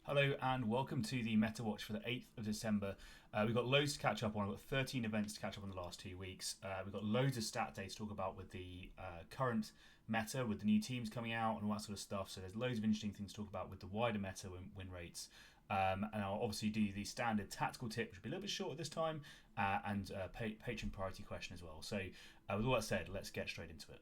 Hello and welcome to the Metawatch for the 8th of December. We've got loads to catch up on. We've got 13 events to catch up on the last 2 weeks. We've got loads of stat data to talk about with the current meta, with the new teams coming out and all that sort of stuff. So there's loads of interesting things to talk about with the wider meta win rates. And I'll obviously do the standard tactical tip, which will be a little bit shorter this time, and Patron priority question as well. So with all that said, let's get straight into it.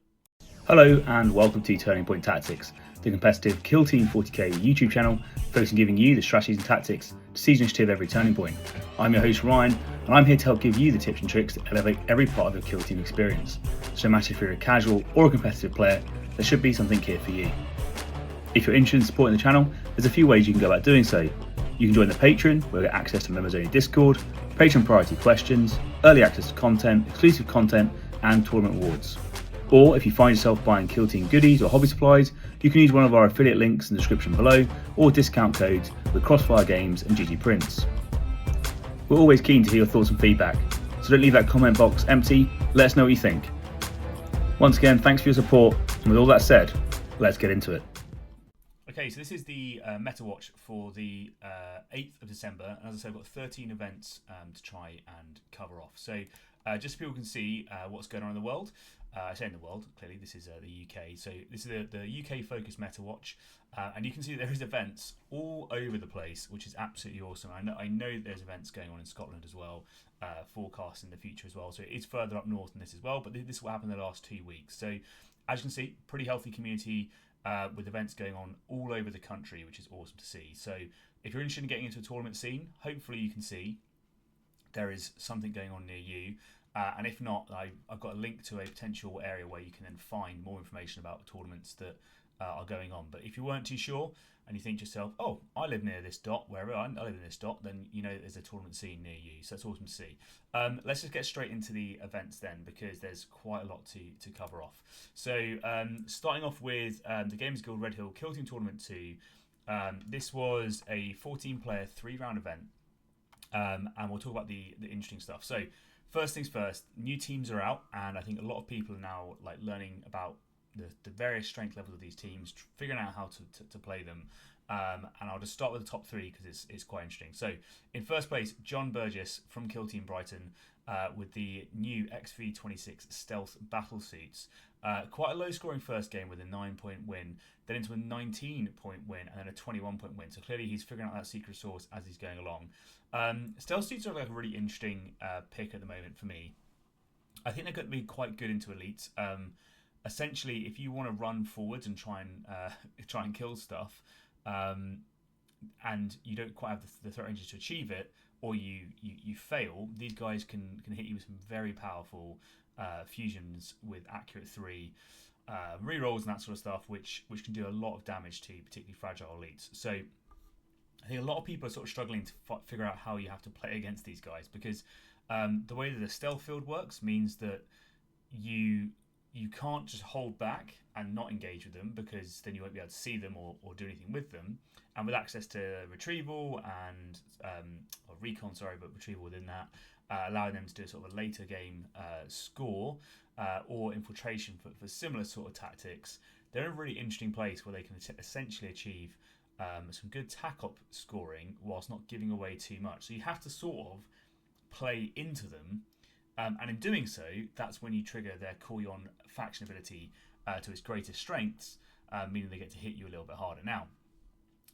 Hello and welcome to Turning Point Tactics, the competitive Killteam 40k YouTube channel focused on giving you the strategies and tactics to seize initiative every turning point. I'm your host Ryan, and I'm here to help give you the tips and tricks to elevate every part of your Killteam experience. So no matter if you're a casual or a competitive player, there should be something here for you. If you're interested in supporting the channel, there's a few ways you can go about doing so. You can join the Patron, where you get access to members only Discord, Patron priority questions, early access to content, exclusive content, and tournament awards. Or if you find yourself buying Killteam goodies or hobby supplies, you can use one of our affiliate links in the description below, or discount codes with Crossfire Games and GG Prints. We're always keen to hear your thoughts and feedback, so don't leave that comment box empty. Let us know what you think. Once again, thanks for your support, and with all that said, let's get into it. Okay, so this is the Metawatch for the 8th of December. And as I said, I've got 13 events to try and cover off. So just so people can see what's going on in the world. I say in the world, clearly this is the UK. So this is the UK focused Metawatch. And you can see there is events all over the place, which is absolutely awesome. I know there's events going on in Scotland as well, forecast in the future as well. So it's further up north than this as well. But this is what happened in the last 2 weeks. So as you can see, pretty healthy community with events going on all over the country, which is awesome to see. So if you're interested in getting into a tournament scene, hopefully you can see there is something going on near you. And if not, I've got a link to a potential area where you can then find more information about tournaments that are going on. But if you weren't too sure and you think to yourself, oh, I live near this dot, wherever I live in this dot, then you know there's a tournament scene near you. So that's awesome to see. Let's just get straight into the events then, because there's quite a lot to cover off. So starting off with the Gamers Guild Red Hill Killteam Tournament 2. This was a 14-player, 3-round event. And we'll talk about the interesting stuff. So first things first, new teams are out, and I think a lot of people are now learning about the various strength levels of these teams, figuring out how to play them. And I'll just start with the top 3 because it's quite interesting. So in first place, John Burgess from Killteam Brighton with the new XV26 Stealth battle suits. Quite a low scoring first game with a 9-point win, then into a 19-point win, and then a 21-point win. So clearly he's figuring out that secret sauce as he's going along. Stealth suits are like a really interesting pick at the moment for me. I think they're going to be quite good into elites. Essentially, if you want to run forwards and try and kill stuff, and you don't quite have the threat ranges to achieve it, or you fail, these guys can hit you with some very powerful fusions with accurate 3 rerolls and that sort of stuff, which can do a lot of damage to particularly fragile elites. So I think a lot of people are sort of struggling to figure out how you have to play against these guys, because the way that the stealth field works means that you can't just hold back and not engage with them, because then you won't be able to see them or do anything with them. And with access to retrieval and or recon, but retrieval within that, allowing them to do a sort of a later game score or infiltration for similar sort of tactics, they're in a really interesting place where they can essentially achieve some good tack-up scoring whilst not giving away too much. So you have to sort of play into them. And in doing so, that's when you trigger their Koyon faction ability to its greatest strengths, meaning they get to hit you a little bit harder. Now,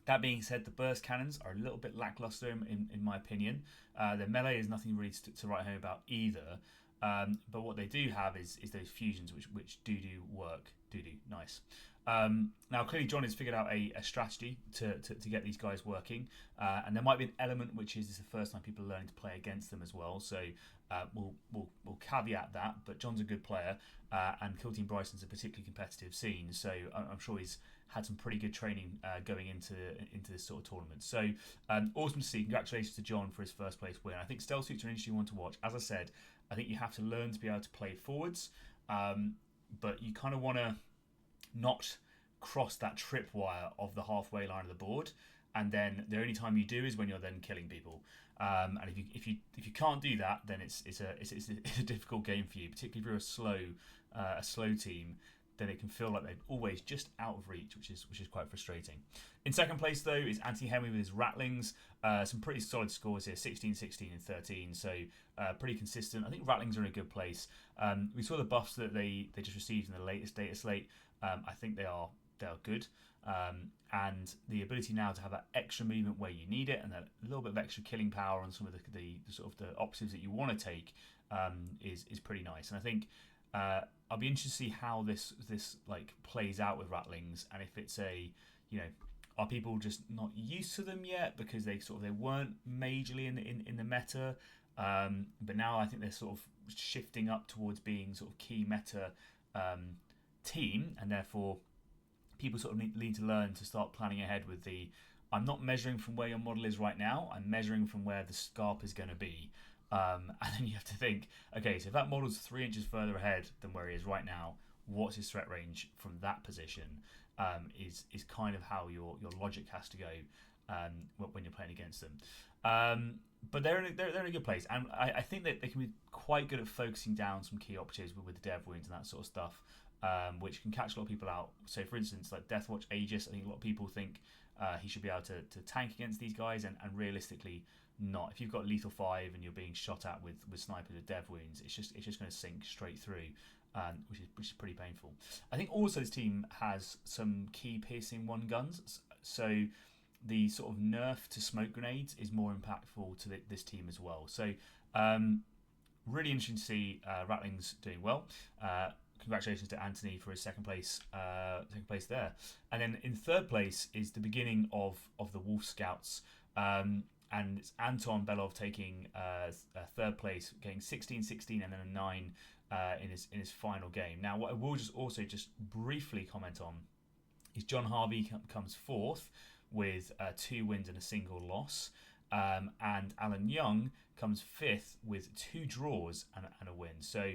that being said, the burst cannons are a little bit lackluster in my opinion. Their melee is nothing really to write home about either. But what they do have is those fusions which do work, nice. Now, clearly, John has figured out a strategy to get these guys working, and there might be an element which is the first time people are learning to play against them as well. So we'll caveat that. But John's a good player, and Killteam Brighton's a particularly competitive scene. So I'm sure he's had some pretty good training going into this sort of tournament. So awesome to see. Congratulations to John for his first place win. I think stealth suits are an interesting one to watch. As I said, I think you have to learn to be able to play forwards, but you kind of want to not cross that tripwire of the halfway line of the board, and then the only time you do is when you're then killing people. And if you can't do that, then it's a difficult game for you, particularly if you're a slow team. then it can feel like they're always just out of reach, which is quite frustrating. In second place, though, is Anthony Henry with his Rattlings. Some pretty solid scores here, 16, 16, and 13, so pretty consistent. I think Rattlings are in a good place. We saw the buffs that they just received in the latest data slate. I think they are good. And the ability now to have that extra movement where you need it, and a little bit of extra killing power on some of the sort of the operatives that you want to take is pretty nice. And I think I'll be interested to see how this like plays out with Rattlings, and if it's are people just not used to them yet because they weren't majorly in the meta, but now I think they're sort of shifting up towards being sort of key meta team, and therefore people sort of need to learn to start planning ahead with I'm not measuring from where your model is right now, I'm measuring from where the scarp is going to be. And then you have to think, okay, so if that model's 3 inches further ahead than where he is right now, what's his threat range from that position? Is kind of how your logic has to go when you're playing against them. But they're in a good place, and I think that they can be quite good at focusing down some key operatives with the dev wounds and that sort of stuff, which can catch a lot of people out. So, for instance, like Deathwatch Aegis, I think a lot of people think he should be able to tank against these guys, and realistically not. If you've got lethal 5 and you're being shot at with snipers with dev wounds, it's just going to sink straight through, which is pretty painful. I think also this team has some key piercing 1 guns, so the sort of nerf to smoke grenades is more impactful to this team as well. So really interesting to see Rattlings doing well. Congratulations to Anthony for his second place there. And then in third place is the beginning of the Wolf Scouts. And it's Anton Belov taking third place, getting 16, 16, and then a 9 in his final game. Now, what I will just briefly comment on is John Harvey comes fourth with 2 wins and a single loss, and Alan Young comes fifth with 2 draws and a win. So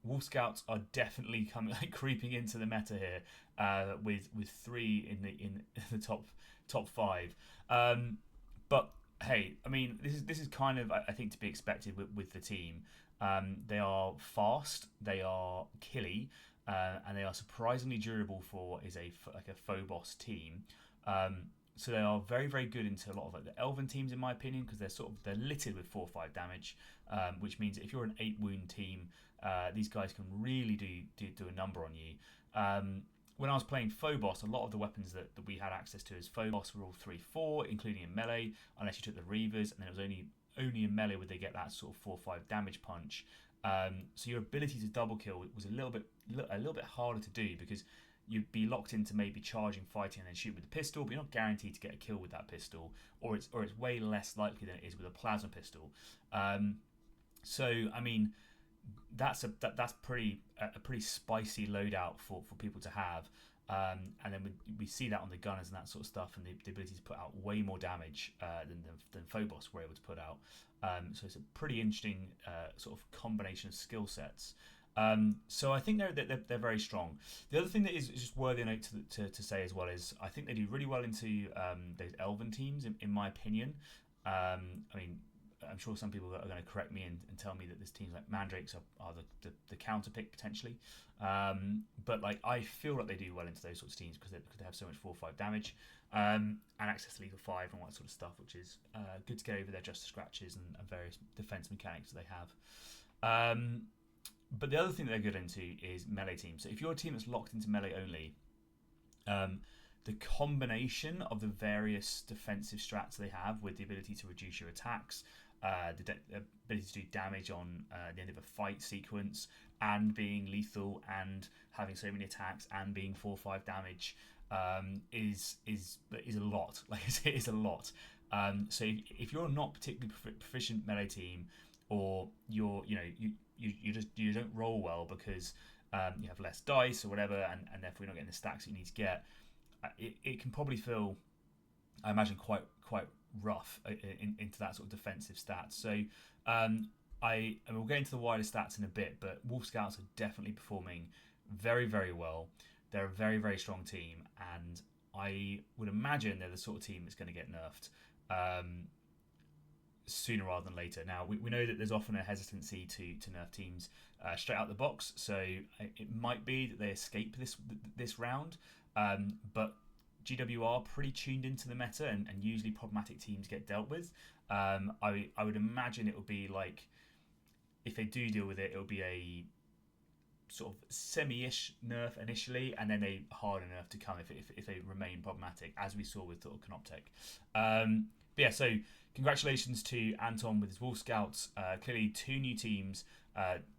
Wolf Scouts are definitely creeping into the meta here, with 3 in the top 5. But hey, I mean, this is kind of, I think, to be expected with the team. They are fast, they are killy, and they are surprisingly durable for a Phobos team. So they are very, very good into a lot of the Elven teams, in my opinion, because they're littered with 4/5 damage, which means that if you're an 8 wound team, these guys can really do a number on you. When I was playing Phobos, a lot of the weapons that we had access to as Phobos were all 3/4, including in melee, unless you took the Reavers, and then it was only in melee would they get that sort of 4/5 damage punch. So your ability to double kill was a little bit harder to do, because you'd be locked into maybe charging, fighting, and then shoot with the pistol, but you're not guaranteed to get a kill with that pistol, or it's way less likely than it is with a plasma pistol. So I mean, that's a pretty spicy loadout for people to have, and then we see that on the gunners and that sort of stuff, and the ability to put out way more damage than Phobos were able to put out. So it's a pretty interesting sort of combination of skill sets. So I think they're very strong. The other thing that is just worthy of note to say as well is I think they do really well into those Elven teams, in my opinion. I mean, I'm sure some people are going to correct me and tell me that this teams like Mandrakes are the counter pick potentially, but like I feel like they do well into those sorts of teams because they have so much 4/5 damage, and access to lethal 5 and all that sort of stuff, which is good to get over their just scratches and various defense mechanics that they have. But the other thing that they're good into is melee teams. So if you're a team that's locked into melee only, the combination of the various defensive strats they have, with the ability to reduce your attacks, the ability to do damage on the end of a fight sequence, and being lethal, and having so many attacks, and being 4/5 damage, is a lot. Like it is a lot. So if you're not particularly proficient melee team, or you don't roll well because you have less dice or whatever, and therefore you're not getting the stacks you need to get, it can probably feel, I imagine, quite rough into that sort of defensive stats. So and we'll get into the wider stats in a bit, but Wolf Scouts are definitely performing very, very well. They're a very, very strong team, and I would imagine they're the sort of team that's going to get nerfed. sooner rather than later. Now we know that there's often a hesitancy to nerf teams straight out the box, so it might be that they escape this round, but GW are pretty tuned into the meta, and usually problematic teams get dealt with. I would imagine it will be like, if they do deal with it, it'll be a sort of semi-ish nerf initially, and then a harder nerf to come if they remain problematic, as we saw with sort of Canoptech. But yeah, so congratulations to Anton with his Wolf Scouts. Clearly, 2 new teams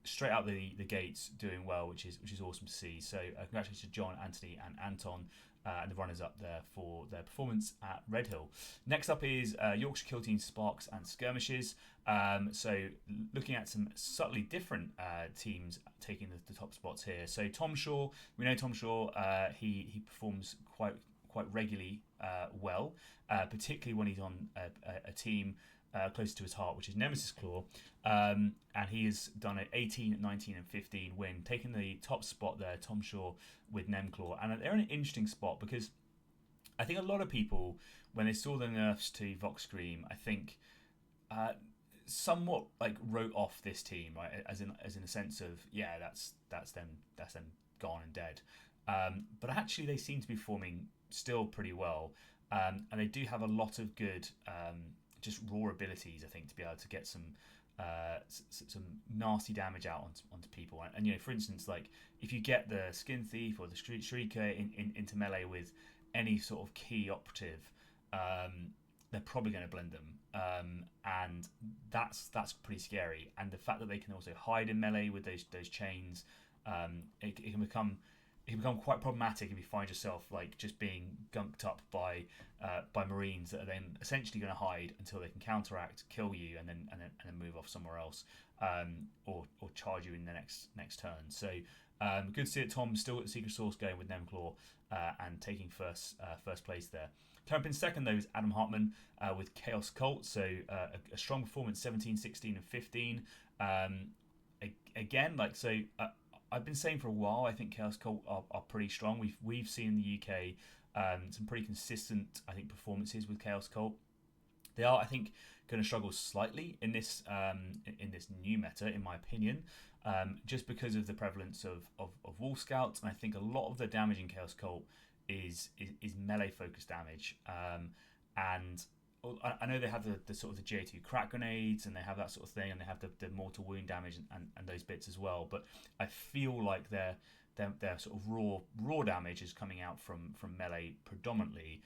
straight out the gates doing well, which is awesome to see. So congratulations to John, Anthony, and Anton. And the runners up there for their performance at Redhill. Next up is Yorkshire Killteam Sparks and Skirmishes. So looking at some subtly different teams taking the top spots here. So Tom Shaw, we know Tom Shaw. He performs quite regularly well, particularly when he's on a team close to his heart, which is Nemesis Claw, and he has done an 18, 19 and 15 win, taking the top spot there, Tom Shaw with Nemclaw. And they're in an interesting spot because I think a lot of people, when they saw the nerfs to Vox Scream, I think somewhat like wrote off this team, right? As in a sense of, yeah, that's them gone and dead. But actually they seem to be performing still pretty well, and they do have a lot of good just raw abilities, I think, to be able to get some nasty damage out onto people. And for instance, like if you get the Skin Thief or the Shrieker into melee with any sort of key operative, they're probably going to blend them, and that's pretty scary. And the fact that they can also hide in melee with those chains, it can become quite problematic if you find yourself like just being gunked up by Marines that are then essentially going to hide until they can counteract, kill you, and then move off somewhere else, or charge you in the next turn. So good to see that Tom still at Secret Source going with Nemclaw and taking first place there. Coming up in second though is Adam Hartman with Chaos Cult. So a strong performance, 17, 16, and 15. Again, like so. I've been saying for a while, I think Chaos Cult are pretty strong. We've seen in the UK some pretty consistent, I think, performances with Chaos Cult. They are, I think, going to struggle slightly in this new meta, in my opinion, just because of the prevalence of Wolf Scouts, and I think a lot of the damage in Chaos Cult is melee focused damage, and I know they have the sort of the J2 crack grenades, and they have that sort of thing, and they have the mortal wound damage and those bits as well. But I feel like their sort of raw damage is coming out from melee predominantly,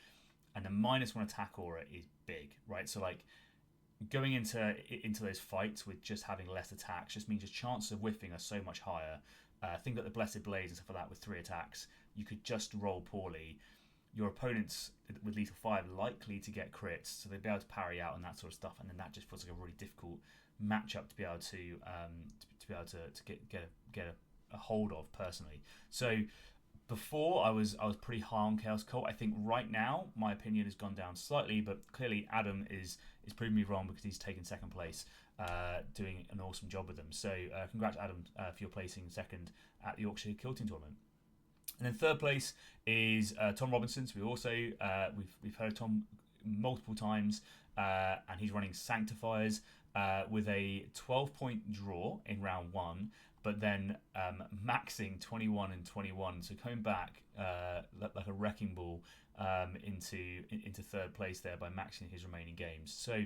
and the -1 attack aura is big, right? So like going into those fights with just having less attacks just means your chances of whiffing are so much higher. Think like the Blessed Blaze and stuff like that with 3 attacks, you could just roll poorly. Your opponents with lethal 5 are likely to get crits, so they'll be able to parry out and that sort of stuff, and then that just feels like a really difficult matchup to be able to get a hold of personally. So before I was pretty high on Chaos Cult. I think right now my opinion has gone down slightly, but clearly Adam is proving me wrong because he's taken second place, doing an awesome job with them. So congrats Adam for your placing second at the Yorkshire Killteam tournament. And then third place is Tom Robinson. So we also we've heard Tom multiple times, and he's running Sanctifiers with a 12-point draw in round 1, but then maxing 21 and 21. So coming back like a wrecking ball into third place there by maxing his remaining games. So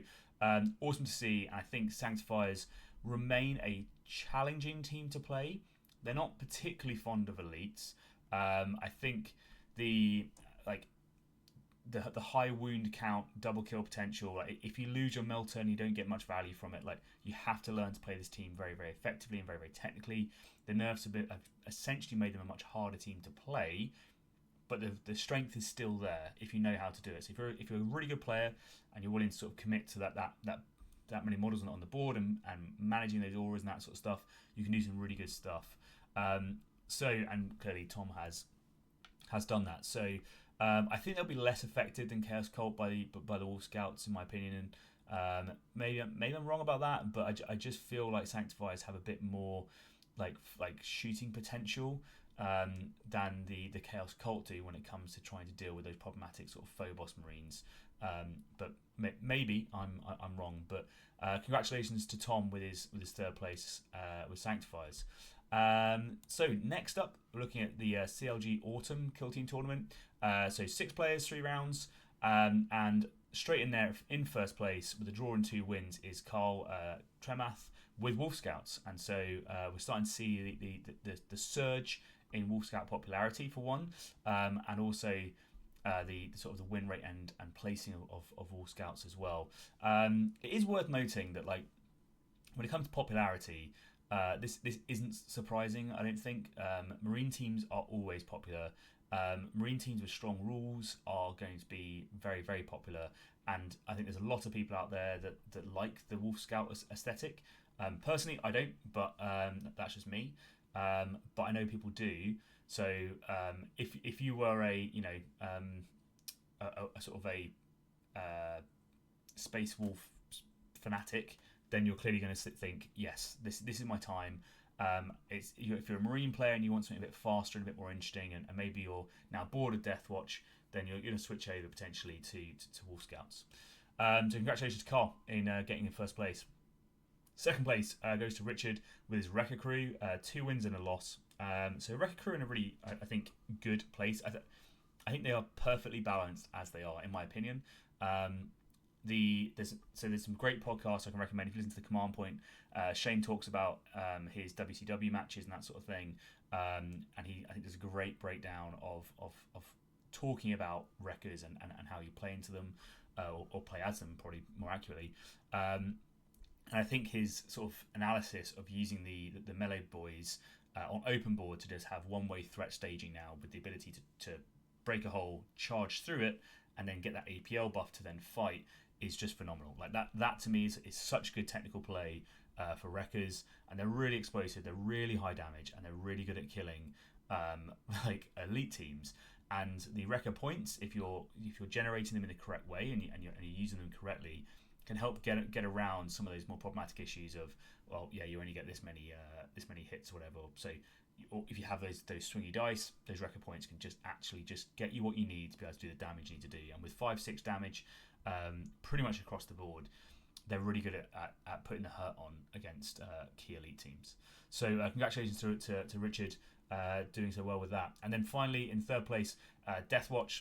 awesome to see. I think Sanctifiers remain a challenging team to play. They're not particularly fond of elites. I think the high wound count, double kill potential. Like, if you lose your Melter and you don't get much value from it, like you have to learn to play this team very, very effectively and very, very technically. The nerfs have essentially made them a much harder team to play, but the strength is still there if you know how to do it. So if you're a really good player and you're willing to sort of commit to that many models on the board and managing those auras and that sort of stuff, you can do some really good stuff. And clearly Tom has done that. So I think they'll be less affected than Chaos Cult by the Wolf Scouts, in my opinion. And maybe I'm wrong about that, but I just feel like Sanctifiers have a bit more like shooting potential. than the Chaos Cult do when it comes to trying to deal with those problematic sort of Phobos Marines. But maybe I'm wrong. But congratulations to Tom with his third place with Sanctifiers. So next up, we're looking at the CLG Autumn Killteam Tournament. So 6 players, 3 rounds, and straight in there in first place with a draw and 2 wins is Carl Tremath with Wolf Scouts, and so we're starting to see the surge in Wolf Scout popularity for one, and also the sort of the win rate and placing of Wolf Scouts as well. It is worth noting that like when it comes to popularity, this isn't surprising. I don't think Marine teams are always popular. Marine teams with strong rules are going to be very, very popular, and I think there's a lot of people out there that like the Wolf Scout aesthetic. Personally, I don't, but that's just me. But I know people do. So if you were a sort of a Space Wolf fanatic, then you're clearly going to think, yes, this is my time. If you're a Marine player and you want something a bit faster and a bit more interesting, and maybe you're now bored of Deathwatch, then you're going to switch over potentially to Wolf Scouts. So congratulations to Carl in getting in first place. Second place goes to Richard with his Wrecker Crew, 2 wins and a loss. So Wrecker Crew in a really, I think, good place. I think they are perfectly balanced as they are, in my opinion. There's some great podcasts I can recommend. If you listen to the Command Point, Shane talks about his WCW matches and that sort of thing, and I think there's a great breakdown of talking about Wreckers and how you play into them, or play as them, probably more accurately. And I think his sort of analysis of using the melee boys on open board to just have one-way threat staging now with the ability to break a hole, charge through it, and then get that APL buff to then fight is just phenomenal. Like that to me is such good technical play for Wreckers, and they're really explosive, they're really high damage, and they're really good at killing like elite teams. And the Wrecker points, if you're generating them in the correct way and you're using them correctly, can help get around some of those more problematic issues of, well, yeah, you only get this many hits or whatever. So if you have those swingy dice, those Wrecker points can just get you what you need to be able to do the damage you need to do. And with 5-6 damage, pretty much across the board, they're really good at putting the hurt on against key elite teams. So congratulations to Richard doing so well with that. And then finally, in third place, Deathwatch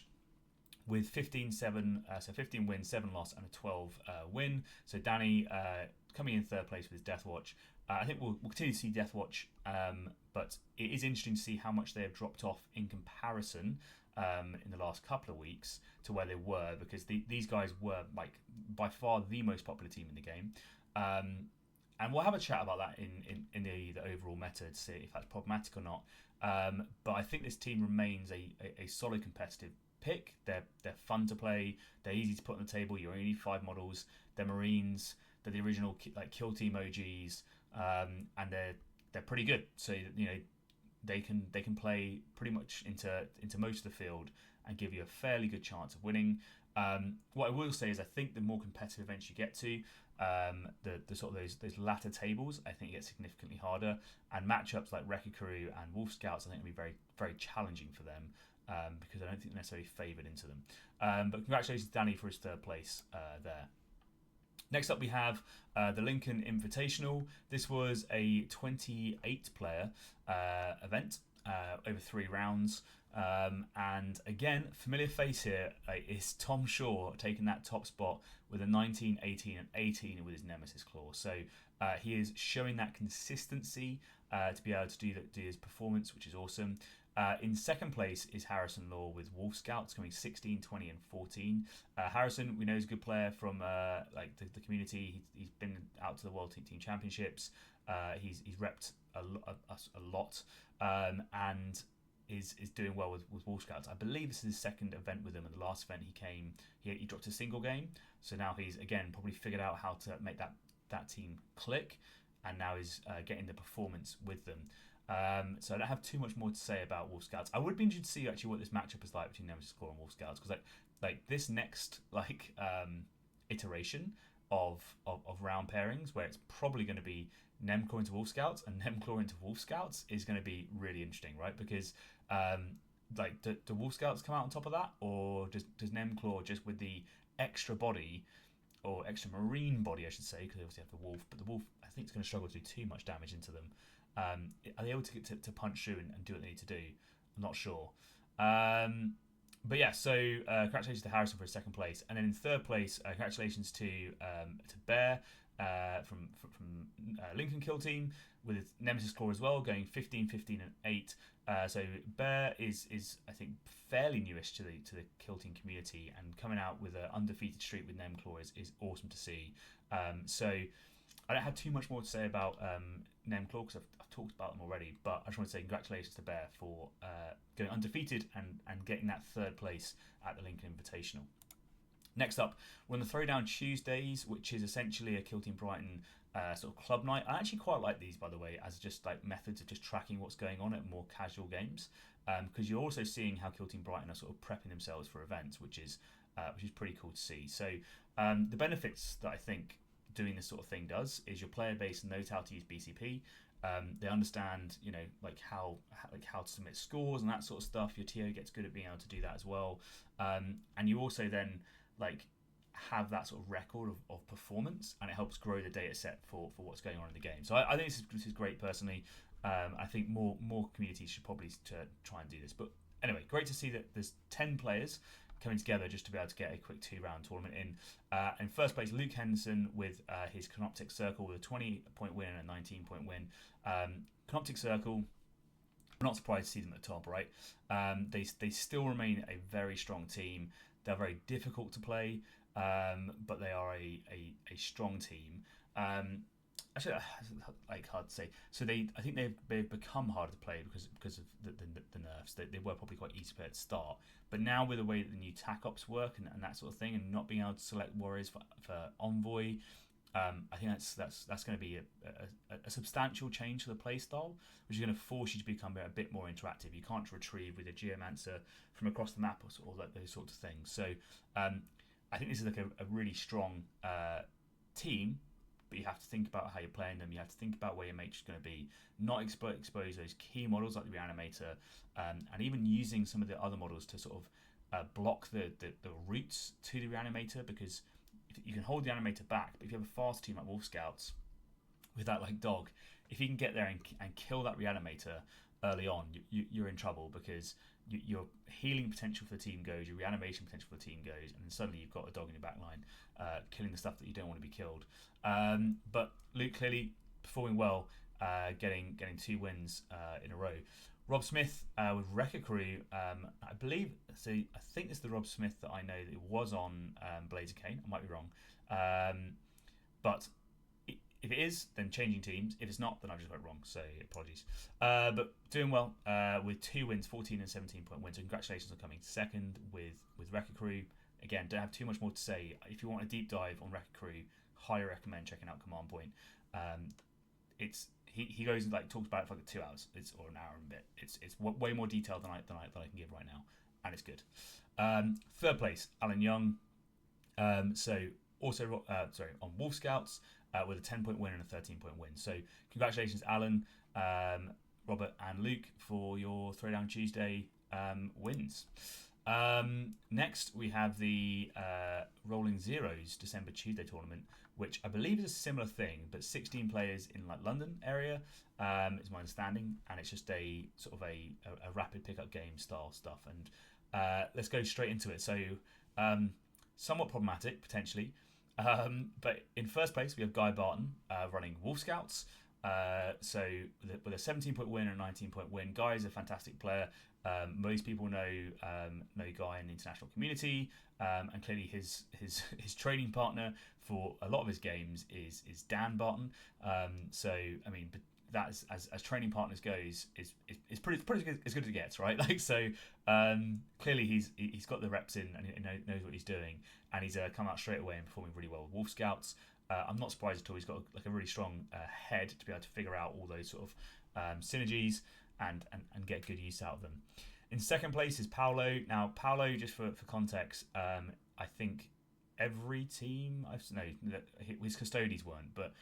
with 15-7, so 15 wins, 7 loss, and a 12 win. So Danny coming in third place with his Deathwatch. I think we'll continue to see Deathwatch, but it is interesting to see how much they have dropped off in comparison in the last couple of weeks to where they were, because these guys were like by far the most popular team in the game. And we'll have a chat about that in the overall meta to see if that's problematic or not. But I think this team remains a solid competitive pick. They're fun to play. They're easy to put on the table. You only need 5 models. They're Marines. They're the original like Killteam OGs, and they're pretty good. So they can play pretty much into most of the field and give you a fairly good chance of winning. What I will say is I think the more competitive events you get to, the sort of those latter tables, I think it gets significantly harder, and matchups like Wrecker Crew and Wolf Scouts I think will be very, very challenging for them, because I don't think they're necessarily favoured into them. But congratulations to Danny for his third place there. Next up we have the Lincoln Invitational. This was a 28-player event over 3 rounds. And again, familiar face here is Tom Shaw taking that top spot with a 19, 18 and 18 with his Nemesis Claw. So he is showing that consistency to be able to do his performance, which is awesome. In second place is Harrison Law with Wolf Scouts coming 16, 20 and 14. Harrison, we know, is a good player from like the community. He's been out to the World Team Championships. He's repped a lot, and is doing well with Wolf Scouts. I believe this is his second event with them. In the last event he dropped a single game, so now he's again probably figured out how to make that team click, and now is getting the performance with them. So I don't have too much more to say about Wolf Scouts. I would be interested to see actually what this matchup is like between Nemesis Claw and Wolf Scouts, because like this next iteration, of round pairings where it's probably going to be Nemclaw into Wolf Scouts, and Nemclaw into Wolf Scouts is going to be really interesting, right? Because do Wolf Scouts come out on top of that, or does Nemclaw, just with the extra body, or extra marine body I should say, because they obviously have the wolf, but the wolf I think is going to struggle to do too much damage into them. Are they able to get to punch through and do what they need to do? I'm not sure. But yeah, so congratulations to Harrison for his second place, and then in third place, congratulations to Bear from Lincoln Killteam with his Nemesis Claw as well, going 15, 15, and 8. So Bear is I think fairly newish to the Killteam community, and coming out with an undefeated streak with Nemclaw is awesome to see. So I don't have too much more to say about Nemclaw because I've talked about them already, but I just want to say congratulations to Bear for going undefeated and getting that third place at the Lincoln Invitational. Next up, we're on the Throwdown Tuesdays, which is essentially a Killteam Brighton sort of club night. I actually quite like these, by the way, as just like methods of just tracking what's going on at more casual games, because you're also seeing how Killteam Brighton are sort of prepping themselves for events, which is pretty cool to see. So the benefits that I think doing this sort of thing does is your player base knows how to use BCP. They understand, like how to submit scores and that sort of stuff. Your TO gets good at being able to do that as well, and you also then like have that sort of record of performance, and it helps grow the data set for what's going on in the game. So I think this is great personally. I think more communities should probably try and do this. But anyway, great to see that there's 10 players coming together just to be able to get a quick 2-round tournament in. In first place, Luke Henderson with his Canoptic Circle with a 20-point win and a 19-point win. Canoptic Circle, I'm not surprised to see them at the top, right? They still remain a very strong team. They're very difficult to play, but they are a strong team. Actually, like hard to say. So I think they've become harder to play because of the nerfs. They were probably quite easy to play at the start, but now with the way that the new tac ops work and that sort of thing, and not being able to select warriors for Envoy, I think that's going to be a substantial change to the play style, which is going to force you to become a bit more interactive. You can't retrieve with a Geomancer from across the map or like those sorts of things. So I think this is like a really strong team. But you have to think about how you're playing them. You have to think about where your mage is going to be. Not expose those key models like the Reanimator, and even using some of the other models to sort of block the routes to the Reanimator, because if you can hold the Reanimator back, but if you have a fast team like Wolf Scouts with that like dog, if you can get there and kill that Reanimator early on, you're in trouble, because your healing potential for the team goes, your reanimation potential for the team goes, and then suddenly you've got a dog in your back line killing the stuff that you don't want to be killed. But Luke clearly performing well, getting 2 wins in a row. Rob Smith with Wrecker Crew, I believe. So I think it's the Rob Smith that I know that was on Blades of Cain. I might be wrong, but if it is, then changing teams. If it's not, then I just went wrong. So apologies. But doing well with 2 wins, 14 and 17-point wins. So congratulations on coming second with Wrecker Crew. Again, don't have too much more to say. If you want a deep dive on Wrecker Crew, highly recommend checking out Command Point. He goes and talks about it for 2 hours, or an hour and a bit. It's way more detailed than I can give right now, and it's good. Third place, Alan Young. So also on Wolf Scouts with a 10-point win and a 13-point win. So congratulations, Alan, Robert, and Luke for your Throwdown Tuesday wins. Next, we have the Rolling Zeros December Tuesday tournament, which I believe is a similar thing, but 16 players in London area is my understanding, and it's just a sort of a rapid pickup game style stuff. And let's go straight into it. So somewhat problematic potentially, but in first place we have Guy Barton running Wolf Scouts. So with a 17-point win and a 19-point win, Guy is a fantastic player. Most people know Guy in the international community, and clearly his training partner for a lot of his games is Dan Barton. So I mean, that is, as training partners goes, is pretty good, as good as it gets, right? Clearly he's got the reps in and he knows what he's doing, and he's come out straight away and performing really well with Wolf Scouts. I'm not surprised at all. He's got a really strong head to be able to figure out all those sort of synergies and get good use out of them. In second place is Paolo. Now, Paolo, just for context, I think every team. His custodies weren't, but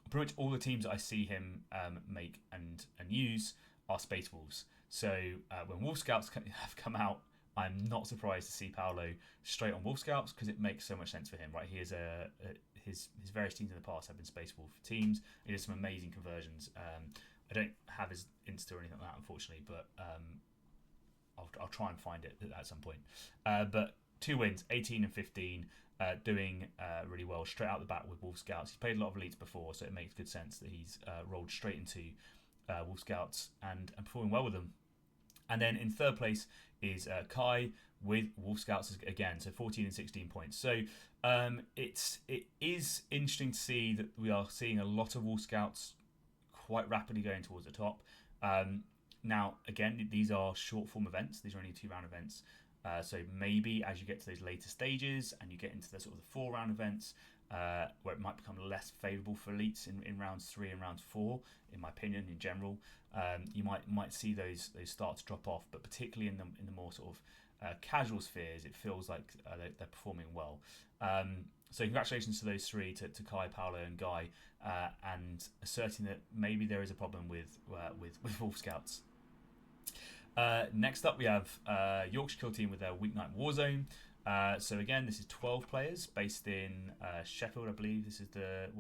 pretty much all the teams that I see him make and use are Space Wolves. So when Wolf Scouts have come out, I'm not surprised to see Paolo straight on Wolf Scouts because it makes so much sense for him, right? He is his various teams in the past have been Space Wolf teams. He does some amazing conversions. I don't have his Insta or anything like that, unfortunately, but I'll try and find it at some point. But 2 wins, 18 and 15, doing really well straight out the bat with Wolf Scouts. He's played a lot of elites before, so it makes good sense that he's rolled straight into Wolf Scouts and performing well with them. And then in third place is Kai with Wolf Scouts again, so 14 and 16 points. So it is interesting to see that we are seeing a lot of Wolf Scouts quite rapidly going towards the top. Now, again, these are short form events. These are only 2-round events. So maybe as you get to those later stages and you get into the sort of the 4-round events, where it might become less favourable for elites in rounds 3 and rounds 4, in my opinion, in general, you might see those start to drop off. But particularly in the more sort of casual spheres, it feels like they're performing well. So congratulations to those 3, to Kai, Paolo, and Guy, and asserting that maybe there is a problem with Wolf Scouts. Next up, we have Yorkshire Killteam with their weeknight Warzone. So again, this is 12 players based in Sheffield, I believe. This is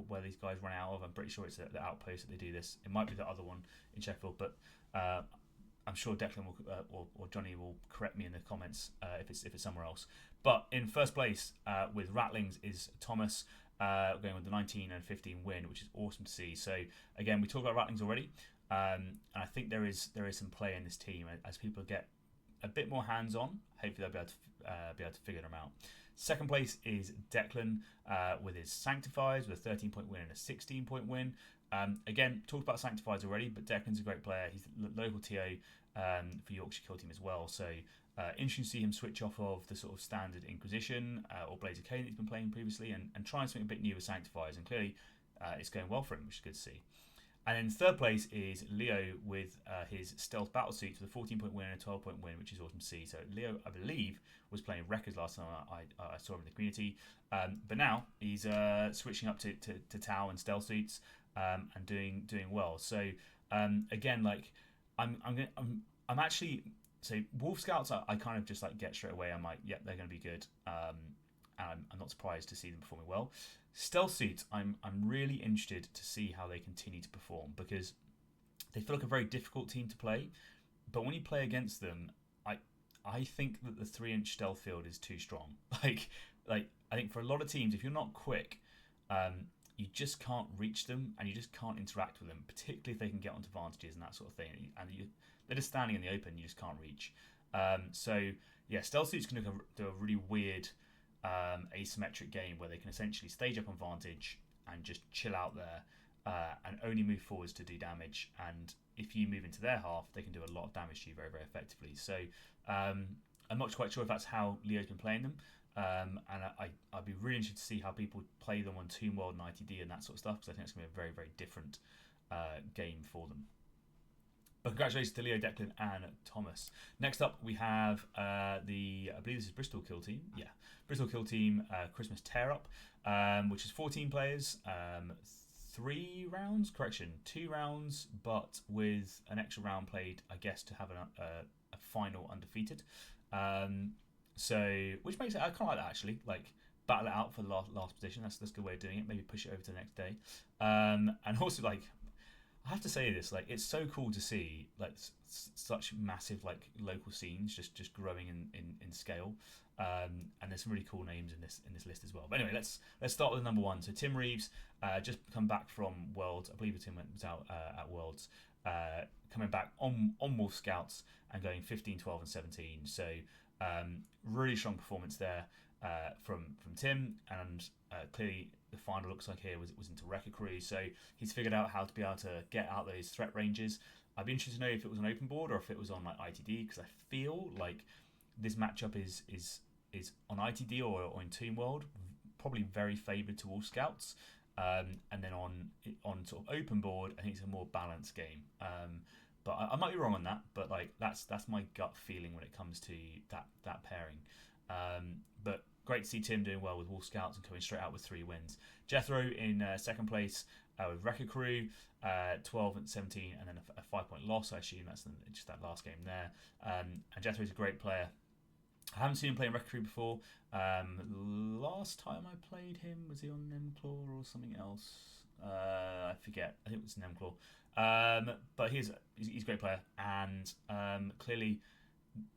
where these guys run out of. I'm pretty sure it's the outpost that they do this. It might be the other one in Sheffield, but I'm sure Declan will, or Johnny will correct me in the comments if it's somewhere else. But in first place with Rattlings is Thomas, going with the 19 and 15 win, which is awesome to see. So again, we talked about Rattlings already, and I think there is some play in this team as people get a bit more hands-on. Hopefully they'll be able to figure them out. Second place is Declan with his Sanctifiers with a 13-point win and a 16-point win. Again, talked about Sanctifiers already, but Declan's a great player. He's the local TO for Yorkshire Killteam as well. So interesting to see him switch off of the sort of standard Inquisition or Blaze of Cain that he's been playing previously and trying something a bit new with Sanctifiers. And clearly it's going well for him, which is good to see. And in third place is Leo with his Stealth Battlesuits with a 14-point win and a 12-point win, which is awesome to see. So Leo, I believe, was playing Wreckers last time I saw him in the community. But now he's switching up to Tau and Stealth Suits and doing well. So again, like I'm actually, so Wolf Scouts I kind of just like get straight away. I'm like, yep, they're going to be good. And I'm not surprised to see them performing well. Stealth Suits, I'm really interested to see how they continue to perform because they feel like a very difficult team to play. But when you play against them, I think that the 3-inch stealth field is too strong. Like I think for a lot of teams, if you're not quick, you just can't reach them and you just can't interact with them, particularly if they can get onto vantages and that sort of thing. And they're just standing in the open, you just can't reach. So yeah, Stealth Suits can do a really weird asymmetric game where they can essentially stage up on vantage and just chill out there and only move forwards to do damage. And if you move into their half, they can do a lot of damage to you very, very effectively. So I'm not quite sure if that's how Leo's been playing them. And I'd be really interested to see how people play them on Toon World and ITD and that sort of stuff, because I think it's going to be a very, very different game for them. But congratulations to Leo, Declan, and Thomas. Next up, we have I believe this is Bristol Killteam. Yeah, Bristol Killteam Christmas Tear Up, which is 14 players, 2 rounds, but with an extra round played, I guess, to have a final undefeated. So, which makes it, I kind of like that actually, like battle it out for the last position. That's a good way of doing it. Maybe push it over to the next day, and also like. I have to say this, like it's so cool to see like such massive like local scenes just growing in scale, and there's some really cool names in this list as well. But anyway, let's start with number 1. So Tim Reeves, just come back from Worlds. I believe Tim was out at Worlds, coming back on Wolf Scouts and going 15, 12, and 17. So really strong performance there from Tim, and clearly. The final looks like here was into Wrecker Crew, so he's figured out how to be able to get out those threat ranges. I'd be interested to know if it was on open board or if it was on like ITD, because I feel like this matchup is on ITD or in Toon World probably very favoured to all Scouts, and then on sort of open board I think it's a more balanced game. But I might be wrong on that, but like that's my gut feeling when it comes to that pairing. But great to see Tim doing well with Wolf Scouts and coming straight out with 3 wins. Jethro in second place with Wrecker Crew, 12 and 17, and then a 5-point loss. I assume that's just that last game there. And Jethro's a great player. I haven't seen him play in Wrecker Crew before. Last time I played him, was he on Nemclaw or something else? I forget. I think it was Nemclaw. But he's a great player, and clearly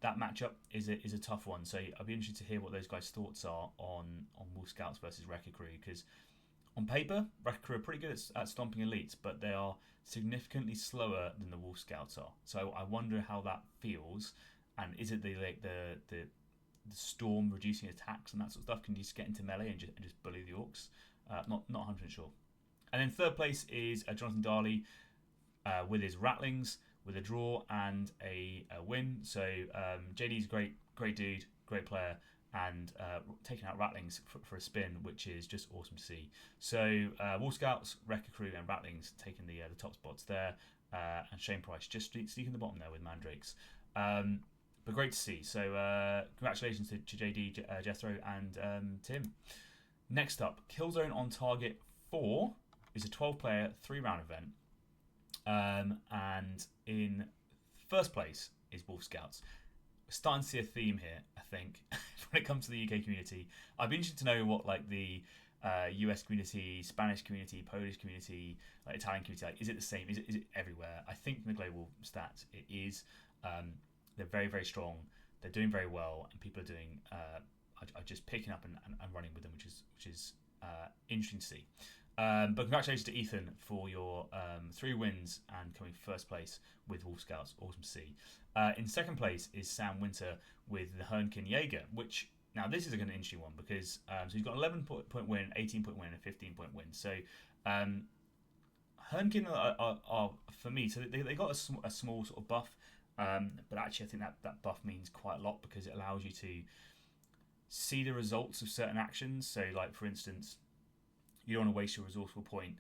that matchup is a tough one. So I'd be interested to hear what those guys' thoughts are on Wolf Scouts versus Wrecker Crew, because on paper, Wrecker Crew are pretty good at stomping elites, but they are significantly slower than the Wolf Scouts are. So I wonder how that feels, and is it the storm reducing attacks and that sort of stuff? Can you just get into melee and just bully the orcs? Not 100% sure. And then third place is Jonathan Darley with his Rattlings, with a draw and a win. So JD's great dude, great player, and taking out Rattlings for a spin, which is just awesome to see. So Wolf Scouts, Wrecker Crew, and Rattlings taking the top spots there, and Shane Price just sneaking the bottom there with Mandrakes. But great to see. So congratulations to JD, Jethro, and Tim. Next up, Killzone on Target 4 is a 12-player, 3-round event. And in first place is Wolf Scouts. We're starting to see a theme here, I think, when it comes to the UK community. I'd be interested to know what the US community, Spanish community, Polish community, Italian community, is it the same? Is it everywhere? I think from the global stats it is. They're very, very strong. They're doing very well, and people are doing are just picking up and running with them, which is interesting to see. But congratulations to Ethan for your 3 wins and coming first place with Wolf Scouts. Awesome to see. In second place is Sam Winter with the Hernkin Jaeger, which, now this is an interesting one because so he's got an 11-point win, 18-point win, and a 15-point win. So Hernkin are for me, so they got a small sort of buff, but actually I think that buff means quite a lot because it allows you to see the results of certain actions. So like, for instance, you don't want to waste your resourceful point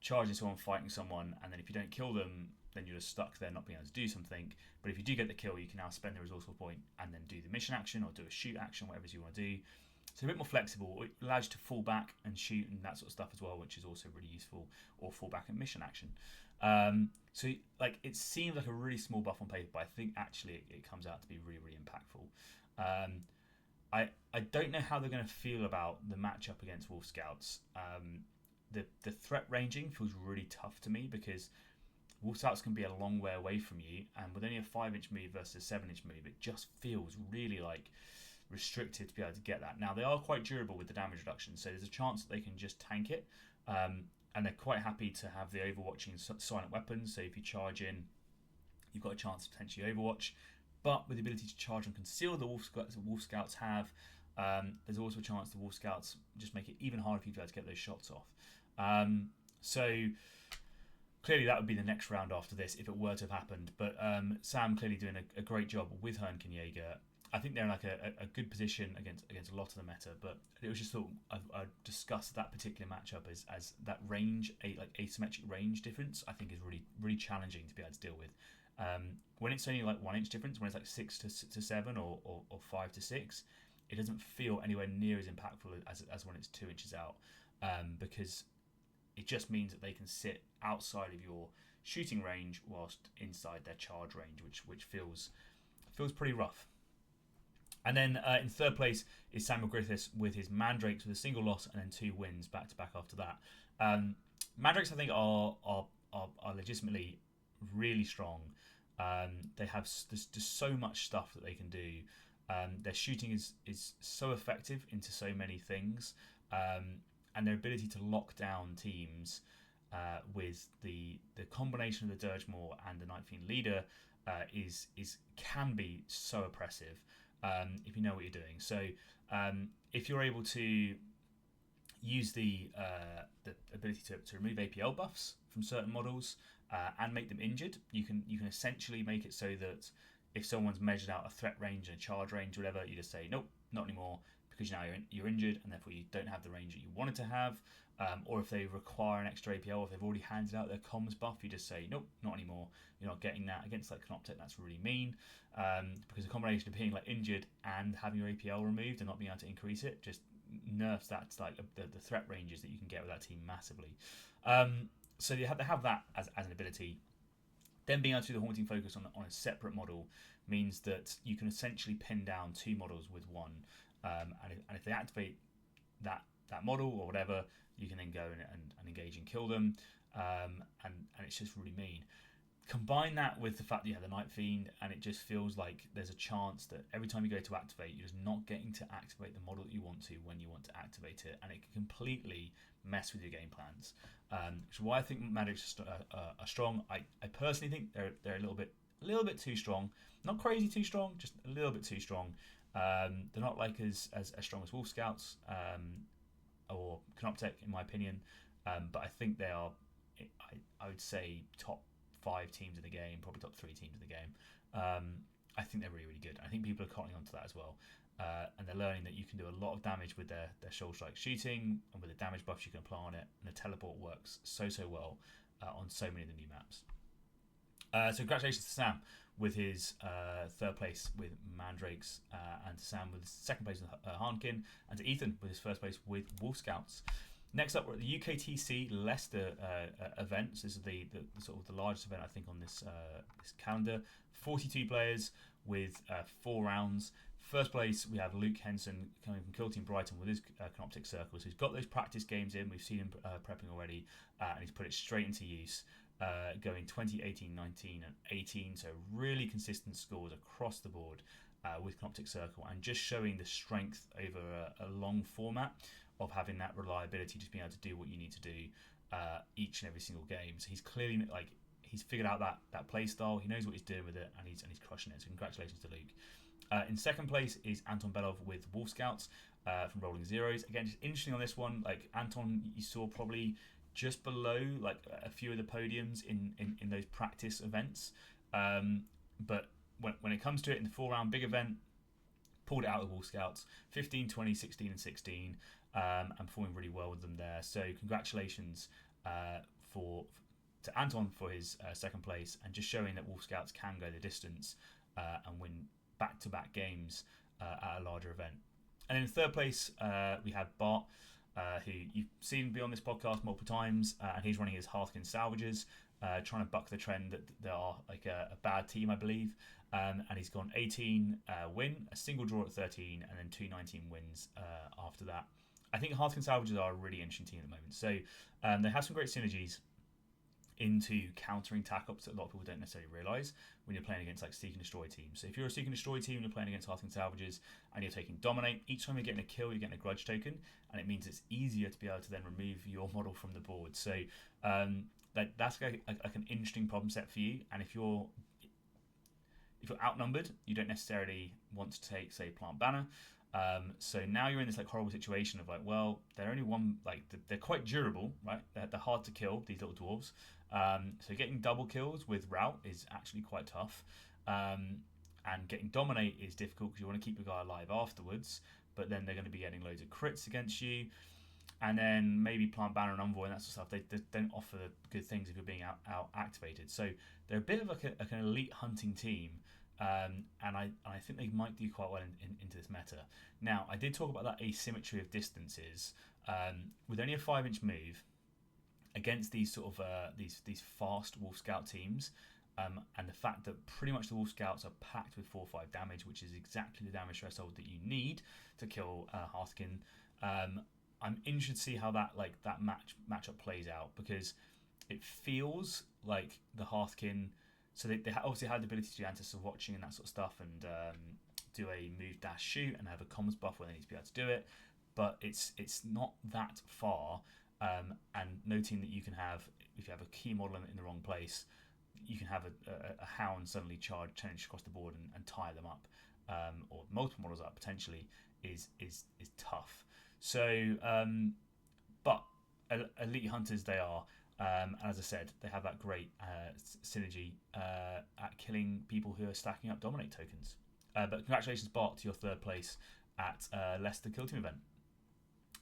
charging someone, fighting someone, and then if you don't kill them, then you're just stuck there not being able to do something. But if you do get the kill, you can now spend the resourceful point and then do the mission action or do a shoot action, whatever it is you want to do. So a bit more flexible. It allows you to fall back and shoot and that sort of stuff as well, which is also really useful, or fall back and mission action. So like, it seems like a really small buff on paper, but I think actually it comes out to be really, really impactful. I don't know how they're going to feel about the matchup against Wolf Scouts. The threat ranging feels really tough to me because Wolf Scouts can be a long way away from you, and with only a 5-inch move versus a 7-inch move, it just feels really like restricted to be able to get that. Now, they are quite durable with the damage reduction, so there's a chance that they can just tank it, and they're quite happy to have the overwatching silent weapons. So if you charge in, you've got a chance to potentially overwatch. But with the ability to charge and conceal the Wolf Scouts have, there's also a chance the Wolf Scouts just make it even harder for you to be able to get those shots off. So clearly that would be the next round after this if it were to have happened. But Sam clearly doing a great job with Hernkin Jaeger. I think they're in like a good position against a lot of the meta. But it was just thought I'd discuss that particular matchup as that range, like asymmetric range difference, I think is really, really challenging to be able to deal with. When it's only like 1-inch difference, when it's like 6 to 7 or 5 to 6, it doesn't feel anywhere near as impactful as when it's 2 inches out, because it just means that they can sit outside of your shooting range whilst inside their charge range, which feels pretty rough. And then in third place is Samuel Griffiths with his Mandrakes with a single loss and then 2 wins back to back after that. Mandrakes, I think, are legitimately really strong. They have there's just so much stuff that they can do. Their shooting is so effective into so many things, and their ability to lock down teams with the combination of the Dirge Maw and the Night Fiend Leader can be so oppressive if you know what you're doing. So if you're able to use the ability to remove APL buffs from certain models and make them injured, you can essentially make it so that if someone's measured out a threat range and a charge range or whatever, you just say nope, not anymore, because now you're injured and therefore you don't have the range that you wanted to have, or if they require an extra APL, if they've already handed out their comms buff, you just say nope, not anymore. You're not getting that. Against like Canoptek, that's really mean, because the combination of being like injured and having your APL removed and not being able to increase it just nerfs that like the threat ranges that you can get with that team massively. So they have that as an ability. Then being able to do the haunting focus on a separate model means that you can essentially pin down 2 models with one, and if they activate that model or whatever, you can then go and engage and kill them, and it's just really mean. Combine that with the fact that you have the Night Fiend, and it just feels like there's a chance that every time you go to activate, you're just not getting to activate the model that you want to when you want to activate it, and it can completely mess with your game plans. Which is why I think Magic's are strong. I personally think they're a little bit too strong. Not crazy too strong, just a little bit too strong. They're not like as strong as Wolf Scouts or Canoptek, in my opinion. But I think they are, I would say, top 5 teams in the game, probably top 3 teams in the game. I think they're really, really good. I think people are cottoning onto that as well. And they're learning that you can do a lot of damage with their shoulder strike shooting, and with the damage buffs you can apply on it, and the teleport works so well on so many of the new maps. So congratulations to Sam with his 3rd place with Mandrakes, and to Sam with his 2nd place with Harnkin, and to Ethan with his 1st place with Wolf Scouts. Next up, we're at the UKTC Leicester event. So this is the sort of the largest event I think on this calendar. 42 players with 4 rounds. First place, we have Luke Henson coming from Killteam Brighton with his Canoptek Circles. He's got those practice games in. We've seen him prepping already, and he's put it straight into use, going 20, 18, 19, and 18. So really consistent scores across the board with Canoptek Circle, and just showing the strength over a long format of having that reliability, just being able to do what you need to do each and every single game. So he's clearly he's figured out that play style. He knows what he's doing with it, and he's crushing it. So congratulations to Luke. In 2nd place is Anton Belov with Wolf Scouts from Rolling Zeros. Again, just interesting on this one. Like Anton, you saw probably just below like a few of the podiums in those practice events. But when it comes to it in the 4-round big event, pulled it out of Wolf Scouts, 15, 20, 16, and 16, and performing really well with them there. So congratulations to Anton for his 2nd place, and just showing that Wolf Scouts can go the distance and win back-to-back games at a larger event. And in 3rd place, we have Bart, who you've seen be on this podcast multiple times, and he's running his Hearthkin Salvages, trying to buck the trend that they are like a bad team, I believe. And he's gone 18 win, a single draw at 13, and then 2 19 wins after that. I think Hearthkin Salvages are a really interesting team at the moment. So they have some great synergies into countering tack-ups that a lot of people don't necessarily realise when you're playing against like Seek and Destroy teams. So if you're a Seek and Destroy team and you're playing against Hearthkin Salvages and you're taking Dominate, each time you're getting a kill, you're getting a grudge token, and it means it's easier to be able to then remove your model from the board. So that's like an interesting problem set for you. And if you're outnumbered, you don't necessarily want to take, say, Plant Banner. So now you're in this like horrible situation of like, well, they're only one, like they're quite durable, right? They're hard to kill, these little dwarves. So getting double kills with Rout is actually quite tough. And getting Dominate is difficult because you want to keep the guy alive afterwards, but then they're going to be getting loads of crits against you. And then maybe Plant Banner and Envoy and that sort of stuff, they don't offer good things if you're being out activated. So they're a bit of like an elite hunting team. And I think they might do quite well into this meta. Now, I did talk about that asymmetry of distances. With only a 5-inch move against these sort of these fast Wolf Scout teams, and the fact that pretty much the Wolf Scouts are packed with 4/5 damage, which is exactly the damage threshold that you need to kill Hearthkin. I'm interested to see how that matchup plays out, because it feels like the Hearthkin. So they obviously had the ability to do anti-watching and that sort of stuff, and do a move dash shoot and have a comms buff when they need to be able to do it. But it's not that far. And noting that you can have, if you have a key model in the wrong place, you can have a hound suddenly change across the board and tie them up, or multiple models up potentially is tough. So, but elite hunters they are. And as I said, they have that great synergy at killing people who are stacking up Dominate tokens. But congratulations, Bart, to your 3rd place at Leicester Killteam event.